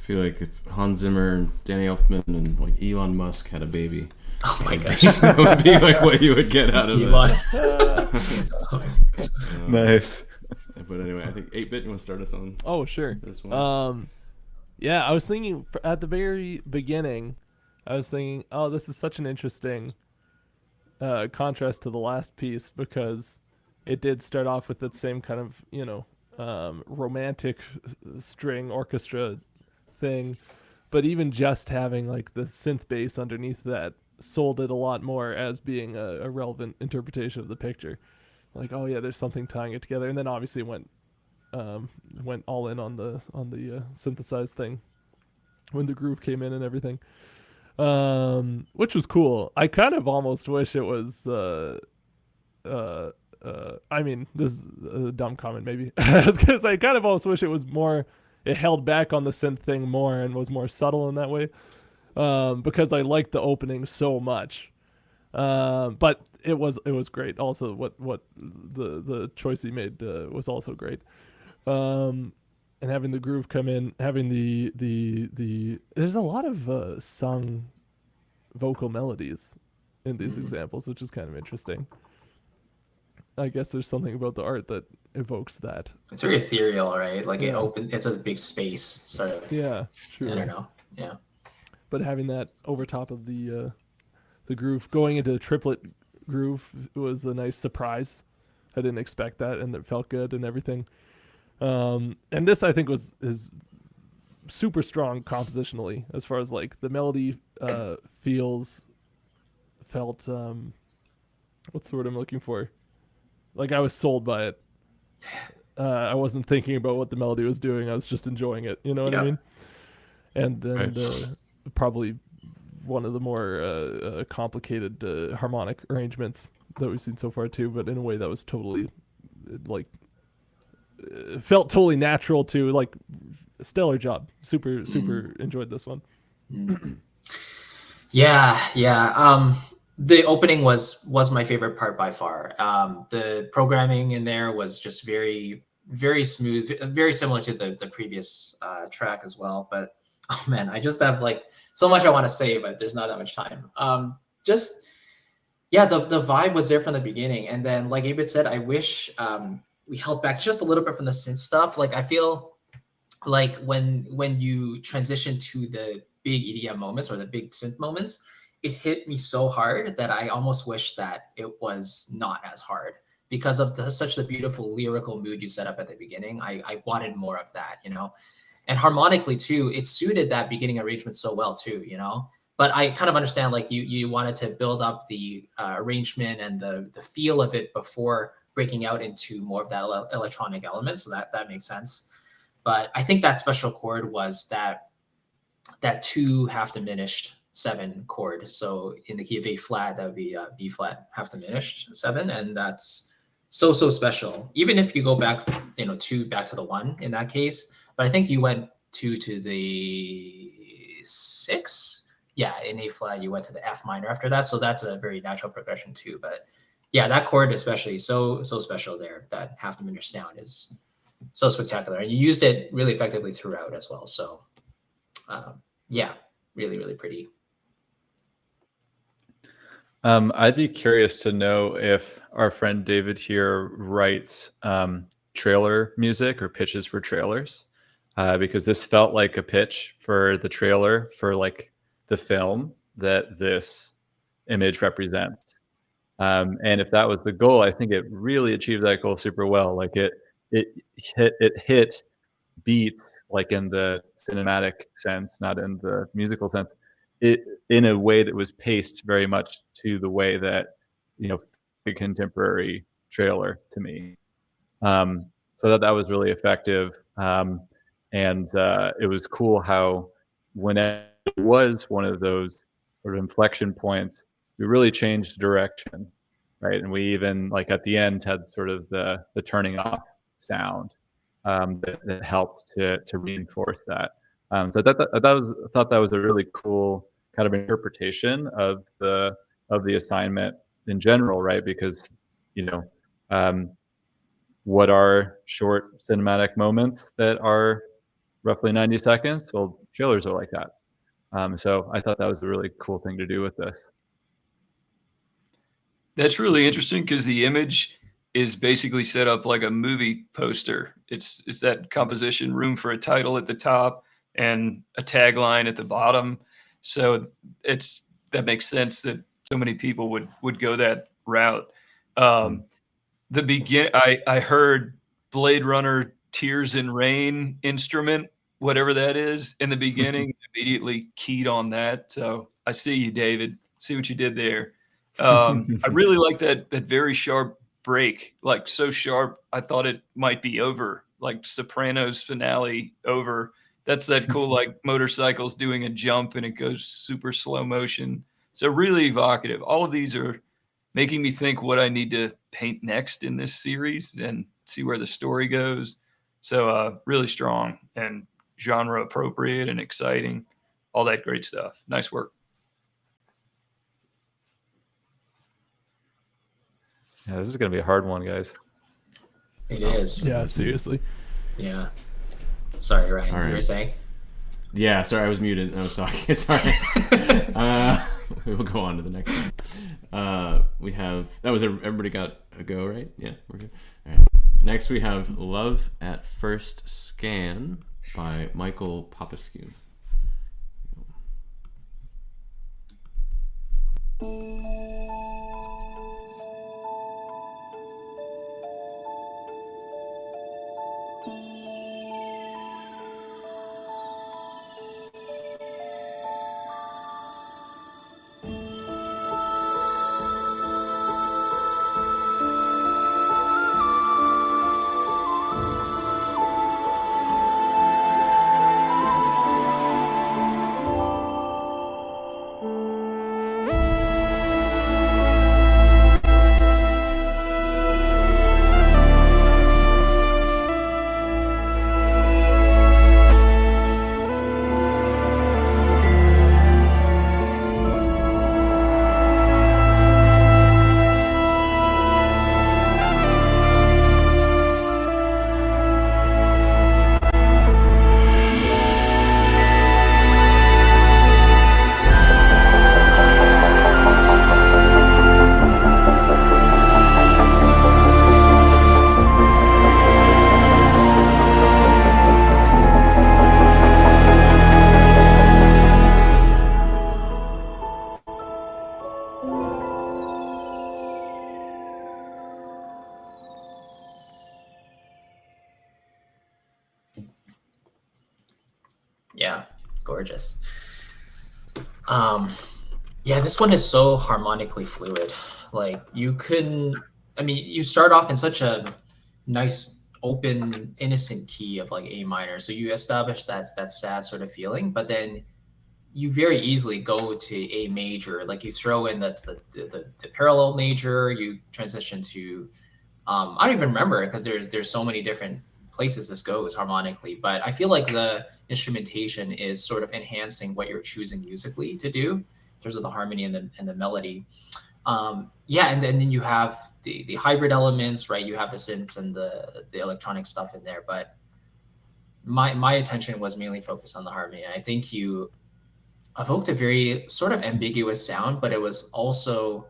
I feel like if Hans Zimmer and Danny Elfman and like Elon Musk had a baby, Oh my gosh. that would be like what you would get out of Elon. that. Nice. But anyway, I think 8-Bit, you want to start us on Oh, sure. this one? Yeah, I was thinking at the very beginning, I was thinking, oh, this is such an interesting contrast to the last piece, because it did start off with that same kind of, romantic string orchestra thing, but even just having like the synth bass underneath that sold it a lot more as being a relevant interpretation of the picture. Like, oh yeah, there's something tying it together, and then obviously went all in on the synthesized thing when the groove came in and everything, which was cool. I kind of almost wish it was I mean, this is a dumb comment maybe, because I kind of almost wish it was more, it held back on the synth thing more and was more subtle in that way, because I liked the opening so much. But it was great. Also, what the choice he made was also great. And having the groove come in, having the there's a lot of sung vocal melodies in these examples, which is kind of interesting. I guess there's something about the art that evokes that. It's very ethereal, right? Like Yeah. it's a big space, sort of. Yeah, true. I don't know. Yeah. But having that over top of the groove, going into the triplet groove was a nice surprise. I didn't expect that, and it felt good and everything. And this I think is super strong compositionally, as far as like the melody felt what's the word I'm looking for? Like I was sold by it. I wasn't thinking about what the melody was doing. I was just enjoying it. You know what I mean? And probably one of the more complicated harmonic arrangements that we've seen so far too, but in a way that was totally like felt totally natural too. Like stellar job. Super enjoyed this one. Yeah. The opening was my favorite part by far. The programming in there was just very smooth, very similar to the previous track as well. But oh man, I just have like so much I want to say, but there's not that much time. The vibe was there from the beginning, and then like Abid said, I wish we held back just a little bit from the synth stuff. Like I feel like when you transition to the big EDM moments or the big synth moments, it hit me so hard that I almost wish that it was not as hard because of such the beautiful lyrical mood you set up at the beginning. I wanted more of that, you know, and harmonically too, it suited that beginning arrangement so well too, you know. But I kind of understand like you wanted to build up the arrangement and the feel of it before breaking out into more of that electronic element, so that makes sense. But I think that special chord was that 2 half diminished 7 chord. So in the key of A flat, that would be B flat half diminished 7, and that's so special. Even if you go back, 2 back to the 1 in that case, but I think you went 2 to the 6. Yeah, in A flat, you went to the F minor after that, so that's a very natural progression too. But yeah, that chord especially so special there. That half diminished sound is so spectacular, and you used it really effectively throughout as well. So yeah, really pretty. I'd be curious to know if our friend David here writes trailer music or pitches for trailers, because this felt like a pitch for the trailer for like the film that this image represents. And if that was the goal, I think it really achieved that goal super well. Like it hit beats like in the cinematic sense, not in the musical sense, it in a way that was paced very much to the way that a contemporary trailer to me. So that was really effective, and it was cool how when it was one of those sort of inflection points, we really changed direction, right? And we even like at the end had sort of the turning off sound that helped to reinforce that. So I thought that was a really cool kind of interpretation of the assignment in general, right? Because what are short cinematic moments that are roughly 90 seconds? Well, trailers are like that. So I thought that was a really cool thing to do with this. That's really interesting because the image is basically set up like a movie poster. It's that composition, room for a title at the top and a tagline at the bottom. So that makes sense that so many people would go that route. I heard Blade Runner Tears in Rain instrument, whatever that is, in the beginning, immediately keyed on that. So I see you, David. See what you did there. I really like that very sharp break, like so sharp I thought it might be over, like Sopranos finale over. That's that cool like motorcycles doing a jump and it goes super slow motion. So really evocative. All of these are making me think what I need to paint next in this series and see where the story goes. So really strong and genre appropriate and exciting. All that great stuff. Nice work. Yeah, this is gonna be a hard one, guys. It is. Yeah, seriously. Yeah. Sorry, Ryan. All right. You were saying? Yeah, sorry, I was muted and I was talking. Sorry. We'll go on to the next one. We have everybody got a go, right? Yeah, we're good. All right. Next we have Love at First Scan by Michael Popescu. Yeah, gorgeous. Yeah, this one is so harmonically fluid. Like you couldn't. I mean, you start off in such a nice, open, innocent key of like A minor, so you establish that sad sort of feeling, but then you very easily go to A major. Like you throw in the parallel major, you transition to I don't even remember because there's so many different places this goes harmonically, but I feel like the instrumentation is sort of enhancing what you're choosing musically to do in terms of the harmony and the melody. Yeah, and then you have the hybrid elements, right? You have the synths and the electronic stuff in there, but my attention was mainly focused on the harmony. And I think you evoked a very sort of ambiguous sound, but it was also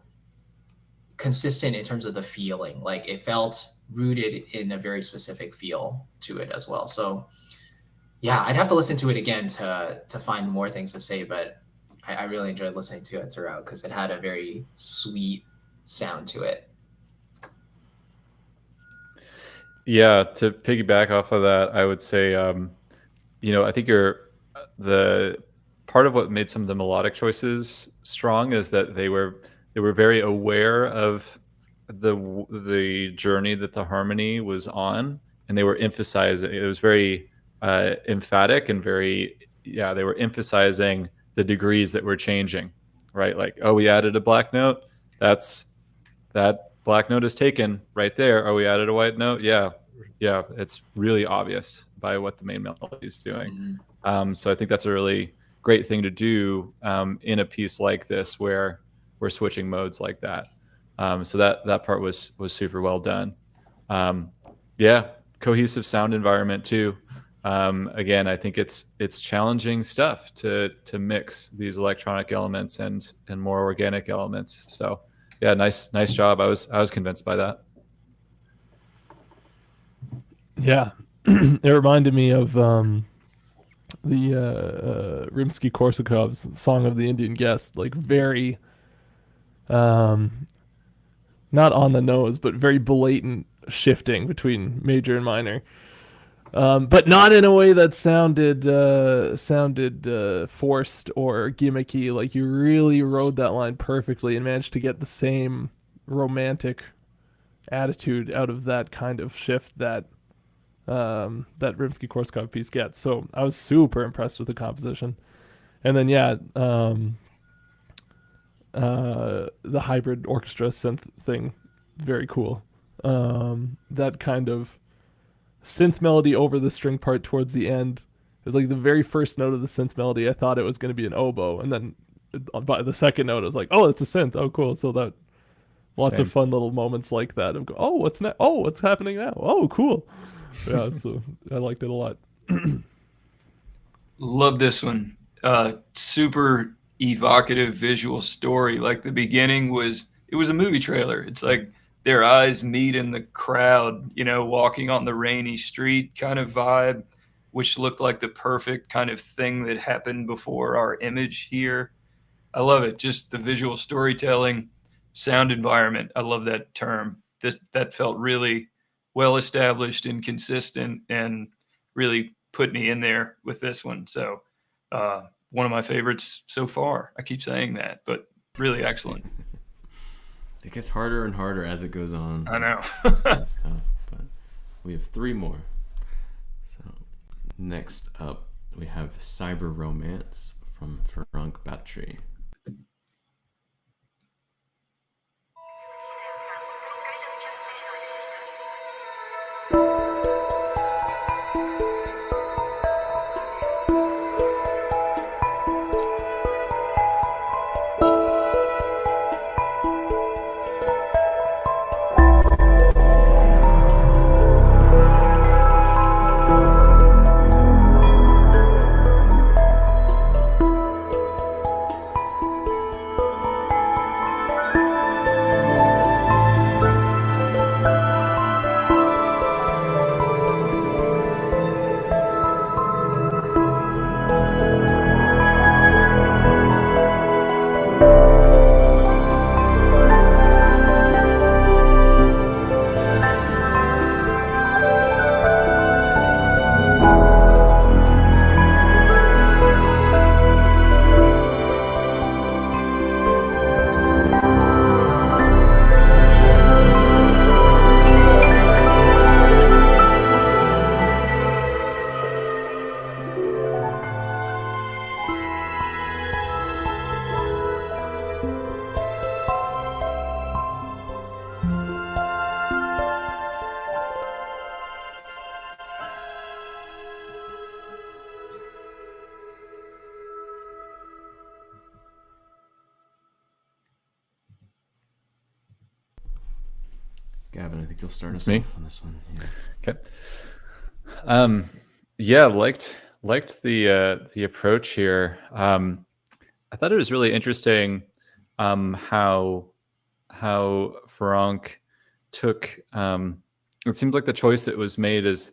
consistent in terms of the feeling. Like it felt rooted in a very specific feel to it as well. So yeah, I'd have to listen to it again to find more things to say, but I really enjoyed listening to it throughout because it had a very sweet sound to it. Yeah, to piggyback off of that, I would say, I think the part of what made some of the melodic choices strong is that they were very aware of the journey that the harmony was on, and they were emphasizing. It was very emphatic and they were emphasizing the degrees that were changing, right? Like, oh, we added a black note. That black note is taken right there. Oh, we added a white note. Yeah, it's really obvious by what the main melody is doing. So I think that's a really great thing to do in a piece like this where we're switching modes like that. So that part was super well done. Cohesive sound environment too. Again, I think it's challenging stuff to mix these electronic elements and more organic elements. So yeah, nice job. I was convinced by that. Yeah, it reminded me of the Rimsky-Korsakov's Song of the Indian Guest, like very not on the nose, but very blatant shifting between major and minor. But not in a way that sounded forced or gimmicky. Like you really rode that line perfectly and managed to get the same romantic attitude out of that kind of shift that Rimsky-Korsakov piece gets. So I was super impressed with the composition. And then the hybrid orchestra synth thing, very cool. That kind of synth melody over the string part towards the end. It was like the very first note of the synth melody. I thought it was going to be an oboe, and then by the second note, I was like, "Oh, it's a synth. Oh, cool." So Lots Same. of fun little moments like that of go, oh, what's next? Oh, what's happening now? Oh, cool. Yeah, so I liked it a lot. Love this one. Super evocative visual story. Like the beginning it was a movie trailer. It's like their eyes meet in the crowd, walking on the rainy street kind of vibe, which looked like the perfect kind of thing that happened before our image here. I love it. Just the visual storytelling, sound environment. I love that term. That felt really well established and consistent, and really put me in there with this one. So one of my favorites so far. I keep saying that, but really excellent. It gets harder and harder as it goes on. I know. It's tough, but we have 3 more. So next up, we have Cyber Romance from Frank Battery. Gavin, I think you'll start us me? off on this one. Yeah. Okay. Yeah, liked the approach here. I thought it was really interesting how Franck took. It seems like the choice that was made is,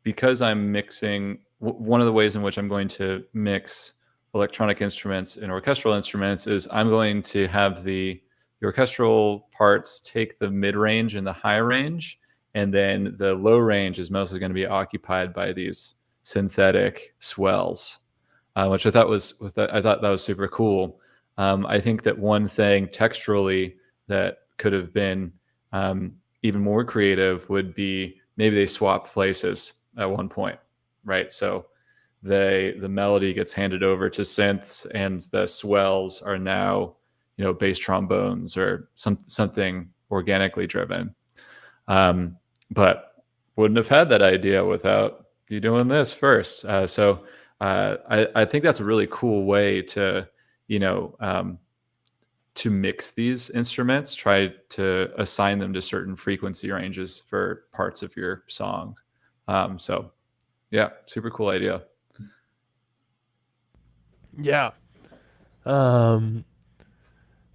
because I'm mixing. One of the ways in which I'm going to mix electronic instruments and orchestral instruments is I'm going to have the orchestral parts take the mid range and the high range, and then the low range is mostly going to be occupied by these synthetic swells, which I thought that was super cool. I think that one thing texturally that could have been even more creative would be maybe they swap places at one point, right? So the melody gets handed over to synths, and the swells are now bass trombones or something organically driven. But wouldn't have had that idea without you doing this first. So I think that's a really cool way to to mix these instruments, try to assign them to certain frequency ranges for parts of your songs. So yeah, super cool idea. Yeah.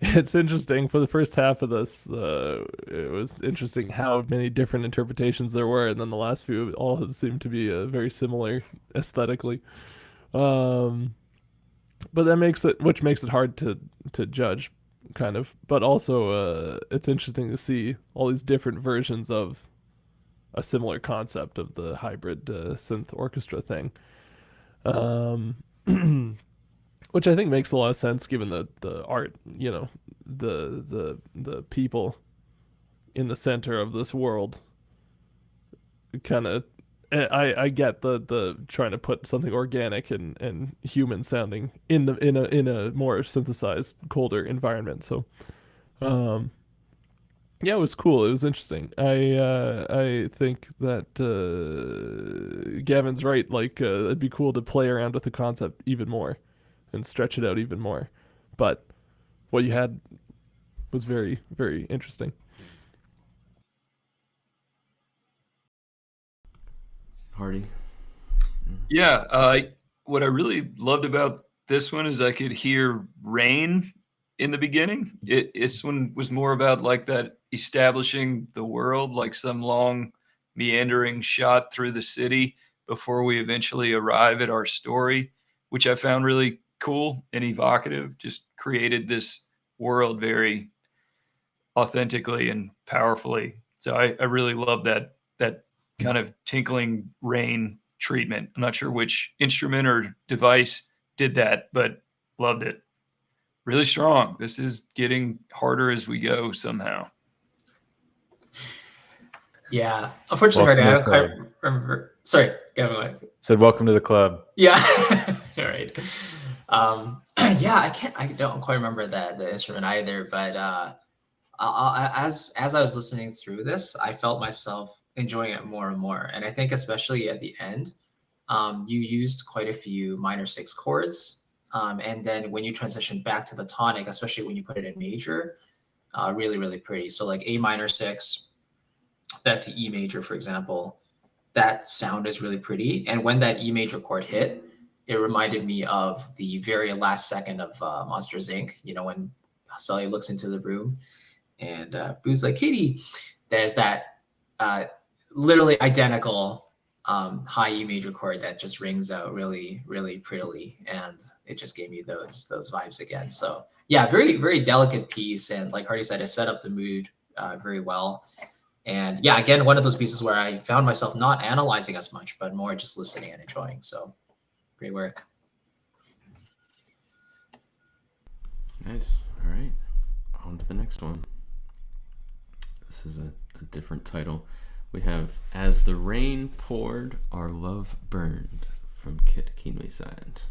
It's interesting. For the first half of this, it was interesting how many different interpretations there were, and then the last few all seemed to be very similar aesthetically. But that makes it hard to judge, kind of. But also, it's interesting to see all these different versions of a similar concept of the hybrid synth orchestra thing. Which I think makes a lot of sense given the art, the people in the center of this world. Kind of, I get the trying to put something organic and human sounding in a more synthesized, colder environment. So, yeah, it was cool. It was interesting. I think that Gavin's right. Like, it'd be cool to play around with the concept even more and stretch it out even more. But what you had was very, very interesting. Hardy. Yeah, what I really loved about this one is I could hear rain in the beginning. This one was more about like that establishing the world, like some long meandering shot through the city before we eventually arrive at our story, which I found really cool and evocative. Just created this world very authentically and powerfully. So I really love that kind of tinkling rain treatment. I'm not sure which instrument or device did that, but loved it. Really strong. This is getting harder as we go somehow. Yeah, unfortunately, Hardy, I don't Welcome to quite remember. Sorry, go ahead. Said, welcome to the club. Yeah. All right. Yeah, I don't quite remember the instrument either, but as I was listening through this, I felt myself enjoying it more and more. And I think especially at the end, you used quite a few minor six chords. And then when you transition back to the tonic, especially when you put it in major, really, really pretty. So like A minor six, back to E major, for example, that sound is really pretty. And when that E major chord hit, it reminded me of the very last second of Monsters Inc. You know, when Sully looks into the room and Boo's like, Katie, there's that literally identical high E major chord that just rings out really, really prettily. And it just gave me those vibes again. So yeah, very, very delicate piece. And like Hardy said, it set up the mood very well. And yeah, again, one of those pieces where I found myself not analyzing as much, but more just listening and enjoying. So great work. Nice. All right. On to the next one. This is a different title. We have As the Rain Poured, Our Love Burned from Kit Keenly Side.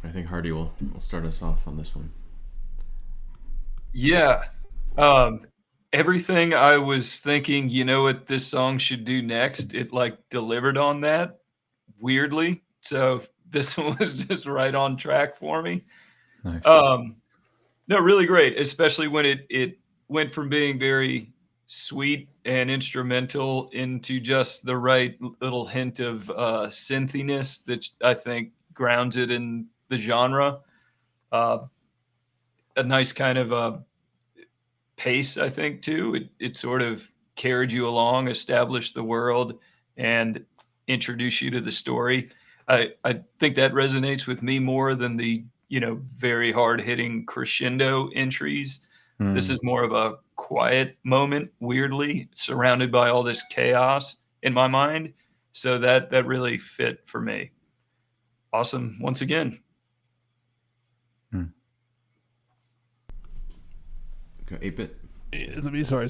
I think Hardy will start us off on this one. Yeah. Everything I was thinking, you know what this song should do next, it like delivered on that weirdly. So this one was just right on track for me. Nice. No, really great, especially when it went from being very sweet and instrumental into just the right little hint of synthiness that I think grounds it in the genre. A nice kind of pace, I think, too. It sort of carried you along, established the world, and introduced you to the story. I think that resonates with me more than the very hard hitting crescendo entries. This is more of a quiet moment, weirdly surrounded by all this chaos in my mind. So that really fit for me. Awesome once again. Go 8-bit. Is it me? Sorry.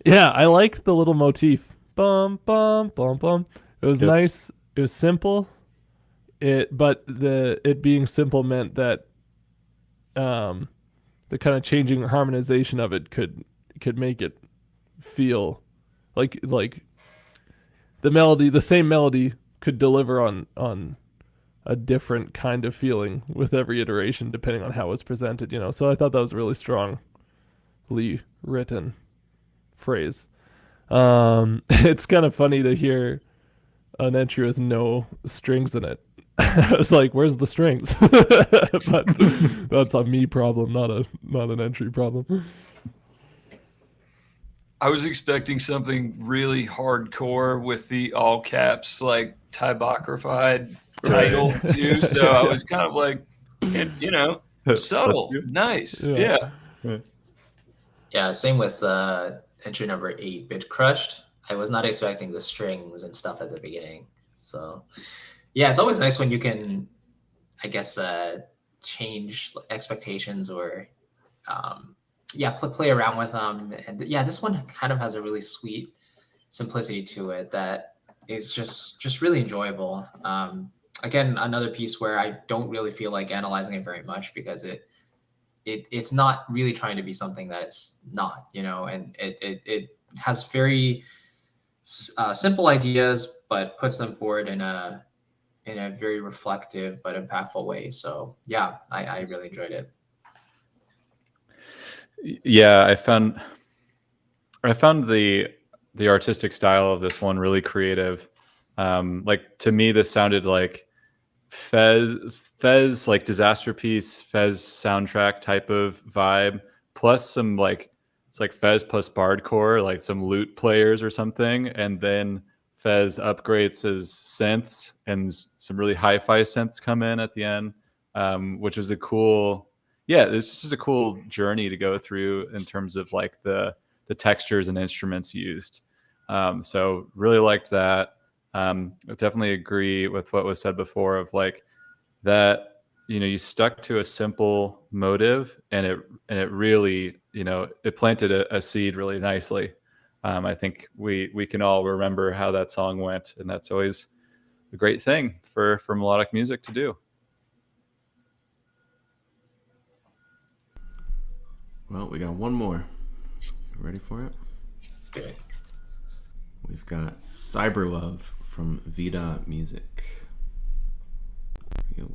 Yeah, I like the little motif bum bum bum bum. It was Yep. nice. It was simple. But it being simple meant that the kind of changing harmonization of it could make it feel like the same melody could deliver on a different kind of feeling with every iteration depending on how it was presented, So I thought that was a really strongly written phrase. It's kind of funny to hear an entry with no strings in it. I was like, "Where's the strings?" But that's a me problem, not an entry problem. I was expecting something really hardcore with the all caps, like typographied title too. So I was kind of like, subtle, nice. Yeah. Yeah, same with entry number 8, Bit Crushed. I was not expecting the strings and stuff at the beginning. So yeah, it's always nice when you can, I guess, change expectations or play around with them. And yeah, this one kind of has a really sweet simplicity to it that is just really enjoyable. Again, another piece where I don't really feel like analyzing it very much because it's not really trying to be something that it's not, and it has very simple ideas, but puts them forward in a very reflective but impactful way. So yeah, I really enjoyed it. Yeah, I found the artistic style of this one really creative. Like to me, this sounded like Fez like Disaster Piece, Fez soundtrack type of vibe, plus some like it's like Fez plus Bardcore, like some lute players or something, and then Fez upgrades his synths and some really hi-fi synths come in at the end, which was a cool. Yeah, it's just a cool journey to go through in terms of like the textures and instruments used. So really liked that. I definitely agree with what was said before of like that, you stuck to a simple motive and it really, it planted a seed really nicely. I think we can all remember how that song went, and that's always a great thing for melodic music to do. Well, we got one more. Ready for it? Let's do it. We've got Cyber Love from Vida Music. Here we go.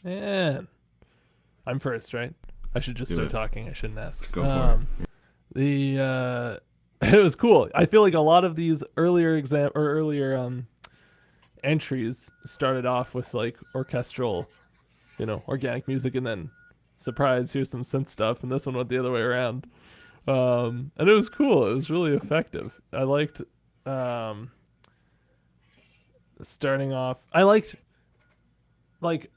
Man, I'm first, right? I should just Do start it. talking. I shouldn't ask. Go for it. The it was cool. I feel like a lot of these earlier entries started off with like orchestral, organic music, and then surprise, here's some synth stuff, and this one went the other way around. And it was cool. It was really effective. I liked starting off. I liked like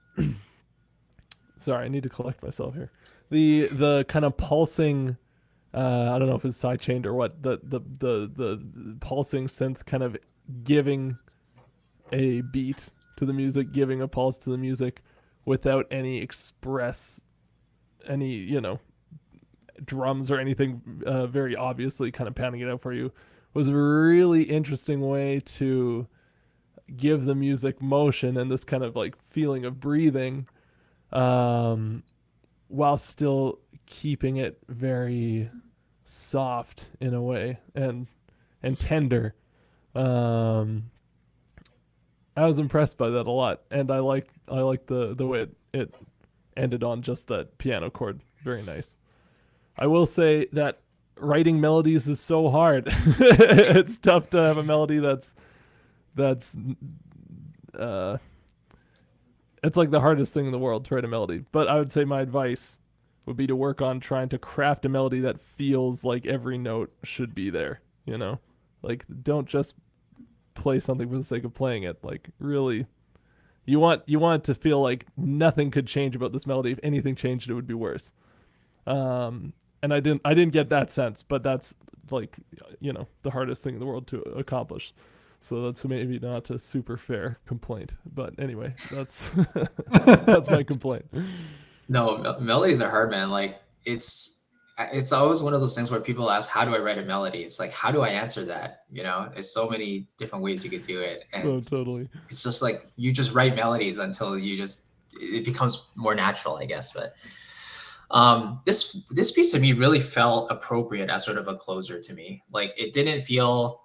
sorry, I need to collect myself here. The kind of pulsing I don't know if it's sidechained or what, the pulsing synth kind of giving a beat to the music, giving a pulse to the music without any drums or anything very obviously kind of panning it out for you, was a really interesting way to give the music motion and this kind of like feeling of breathing, while still keeping it very soft in a way and tender. I was impressed by that a lot, and I like the way it ended on just that piano chord. Very nice. I will say that writing melodies is so hard. It's tough to have a melody that's it's like the hardest thing in the world to write a melody. But I would say my advice would be to work on trying to craft a melody that feels like every note should be there, Like, don't just play something for the sake of playing it. Like, really, you want it to feel like nothing could change about this melody. If anything changed, it would be worse. And I didn't get that sense, but that's like, the hardest thing in the world to accomplish. So that's maybe not a super fair complaint, but anyway, that's that's my complaint. No, melodies are hard, man. Like it's always one of those things where people ask, how do I write a melody? It's like, how do I answer that? There's so many different ways you could do it. And Oh, totally. it's just like, you just write melodies until it becomes more natural, I guess. But this piece to me really felt appropriate as sort of a closer to me. Like, it didn't feel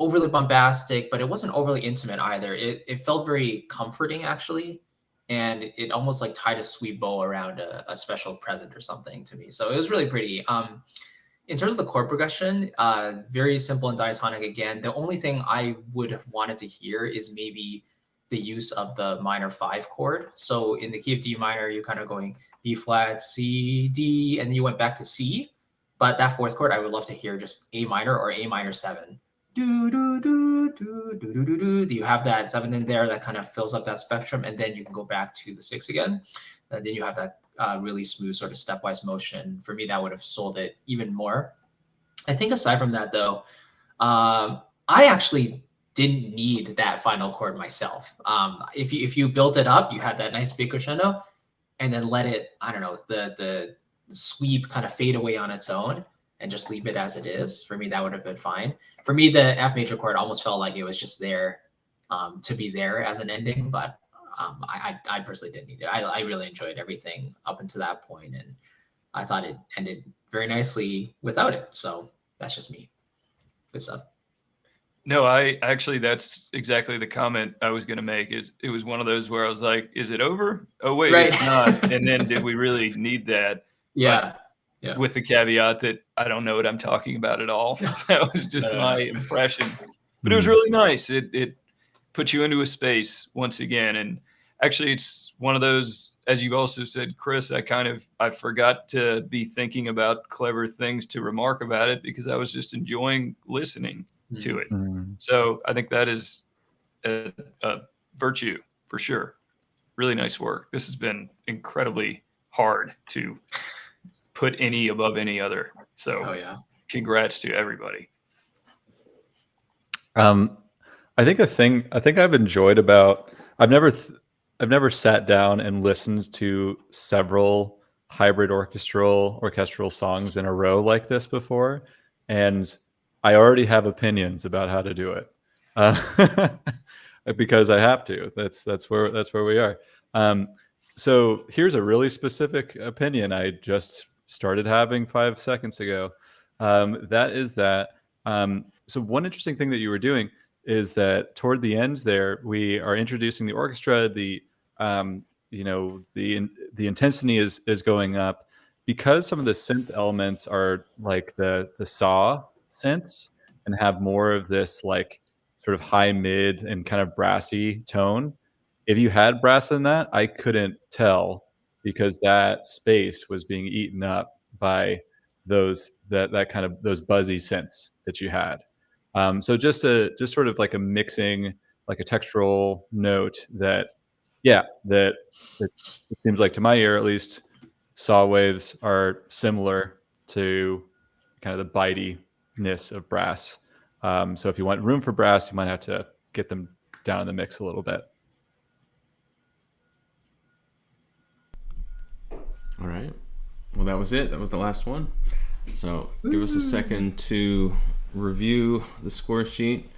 overly bombastic, but it wasn't overly intimate either. It felt very comforting, actually. And it almost like tied a sweet bow around a special present or something to me. So it was really pretty. In terms of the chord progression, very simple and diatonic again. The only thing I would have wanted to hear is maybe the use of the minor 5 chord. So in the key of D minor, you're kind of going B flat, C, D, and then you went back to C. But that 4th chord, I would love to hear just A minor or A minor 7. Do, do, do, do, do, do, do, do. Do you have that 7 in there that kind of fills up that spectrum, and then you can go back to the 6 again, and then you have that really smooth sort of stepwise motion. For me, that would have sold it even more. I think aside from that, though, I actually didn't need that final chord myself. If you built it up, you had that nice big crescendo, and then let it, I don't know, the sweep kind of fade away on its own, and just leave it as it is. For me, that would have been fine. For me, the F major chord almost felt like it was just there to be there as an ending, but I personally didn't need it. I really enjoyed everything up until that point, and I thought it ended very nicely without it. So that's just me. Good stuff. No, that's exactly the comment I was going to make. Is it was one of those where I was like, is it over? Oh, wait, Right. It's not. And then did we really need that? Yeah. Yeah. With the caveat that I don't know what I'm talking about at all. That was just my impression. But it was really nice. It put you into a space once again. And actually, it's one of those, as you also said, Chris, I forgot to be thinking about clever things to remark about it because I was just enjoying listening to it. So I think that is a virtue for sure. Really nice work. This has been incredibly hard to put any above any other. So congrats to everybody. I think I've enjoyed about, I've never sat down and listened to several hybrid orchestral songs in a row like this before. And I already have opinions about how to do it because I have to. That's where we are. So here's a really specific opinion I just started having 5 seconds ago. That is that. So one interesting thing that you were doing is that toward the end there, we are introducing the orchestra. The intensity is going up because some of the synth elements are like the saw synths and have more of this like sort of high mid and kind of brassy tone. If you had brass in that, I couldn't tell because that space was being eaten up by those kind of those buzzy synths that you had. So just sort of like a mixing, like a textural note that it seems like to my ear at least, saw waves are similar to kind of the bitiness of brass. So if you want room for brass, you might have to get them down in the mix a little bit. All right. Well, that was it. That was the last one. So give us a second to review the score sheet.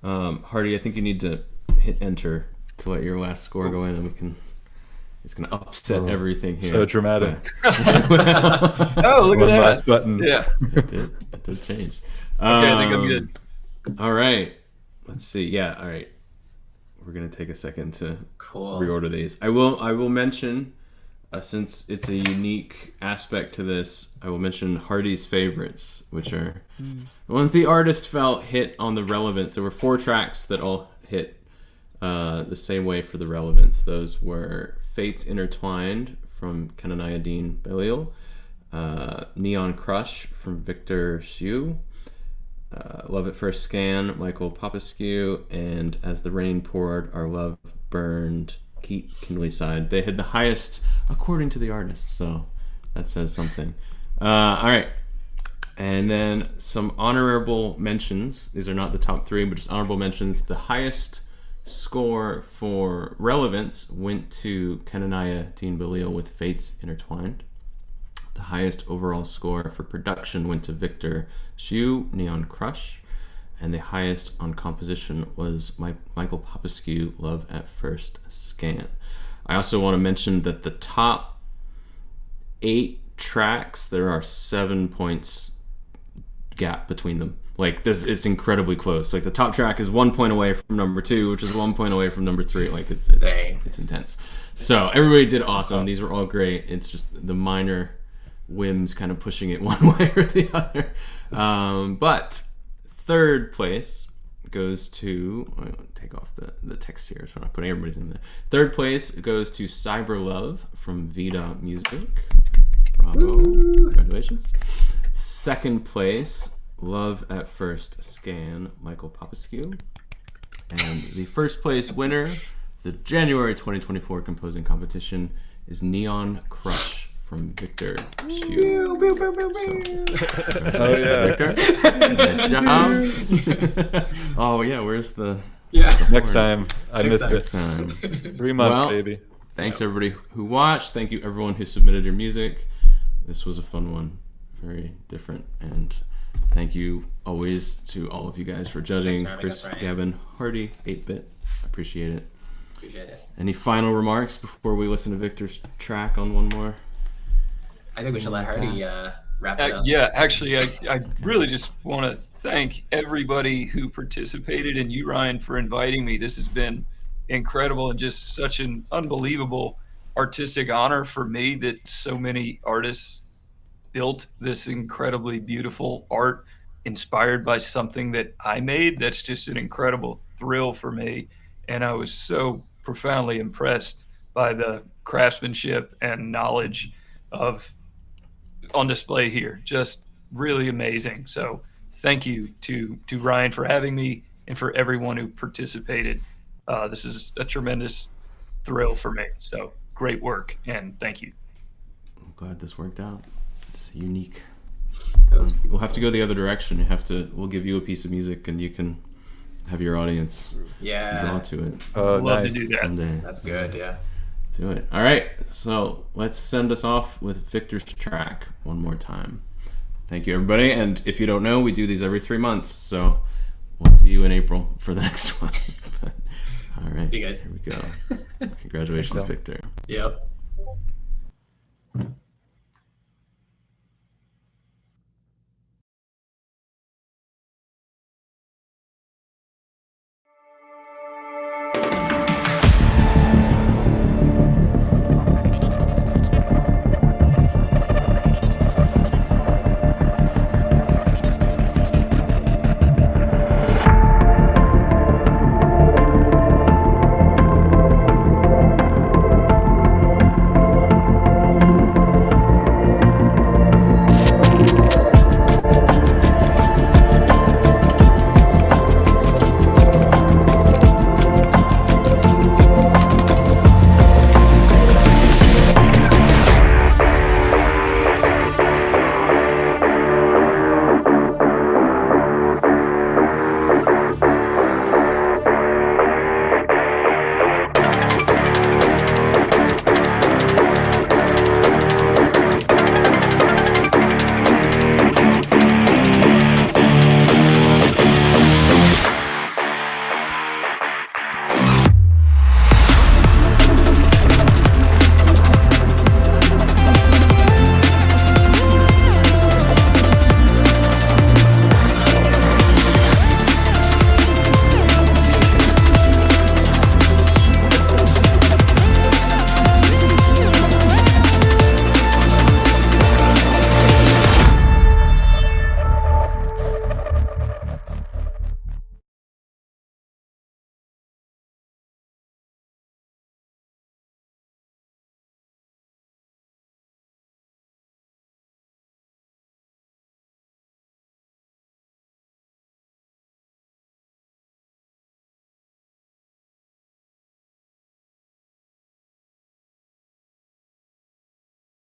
Hardy, I think you need to hit enter to let your last score go in, and we can. It's going to upset everything here. So dramatic. Oh, look at that. Last button. Yeah. It did change. Okay, I think I'm good. All right. Let's see. Yeah. All right. We're going to take a second to Cool. reorder these. I will mention, since it's a unique aspect to this, I will mention Hardy's favorites, which are the ones the artist felt hit on the relevance. There were 4 tracks that all hit the same way for the relevance. Those were Fates Intertwined from Kananaya Dean Belial, Neon Crush from Victor Hsu, Love at First Scan, Michael Popescu, and As the Rain Poured, Our Love Burned, Keep Kindly Side. They had the highest according to the artist, so that says something. All right. And then some honorable mentions. These are not the top 3, but just honorable mentions. The highest score for relevance went to Kananaya Dean Belial with Fates Intertwined. The highest overall score for production went to Victor Hsu, Neon Crush. And the highest on composition was Michael Popescu, Love at First Scan. I also want to mention that the top 8 tracks, there are 7 points gap between them. Like this, it's incredibly close. Like the top track is 1 point away from number 2, which is 1 point away from number 3. Like it's intense. So everybody did awesome. These were all great. It's just the minor whims kind of pushing it one way or the other. But third place goes to, I'm going to take off the text here, so I'm not putting everybody's in there. Third place goes to Cyber Love from Vida Music. Bravo. Congratulations. Second place, Love at First Scan, Michael Popescu. And the first place winner, the January 2024 composing competition, is Neon Crush from Victor Hsu. Oh, yeah. Victor. Nice job. Oh, yeah, where's the... Next time. I missed it. 3 months, Well, baby. Thanks, everybody who watched. Thank you, everyone who submitted your music. This was a fun one. Very different. And thank you always to all of you guys for judging. Thanks for having Chris, us, Ryan. Gavin, Hardy, 8-Bit. Appreciate it. Appreciate it. Any final remarks before we listen to Victor's track on one more? I think we should let Hardy wrap it up. Yeah, actually, I really just want to thank everybody who participated and you, Ryan, for inviting me. This has been incredible and just such an unbelievable artistic honor for me that so many artists built this incredibly beautiful art inspired by something that I made. That's just an incredible thrill for me. And I was so profoundly impressed by the craftsmanship and knowledge of on display here. Just really amazing. So thank you to Ryan for having me and for everyone who participated. This is a tremendous thrill for me. So great work and thank you. I'm glad this worked out. It's unique. We'll have to go the other direction. We'll give you a piece of music and you can have your audience draw to it. Oh, Love nice. to do that. Someday. That's good, yeah. Do it. All right. So let's send us off with Victor's track one more time. Thank you, everybody. And if you don't know, we do these every 3 months. So we'll see you in April for the next one. All right. See you guys. Here we go. Congratulations, Victor. Yep.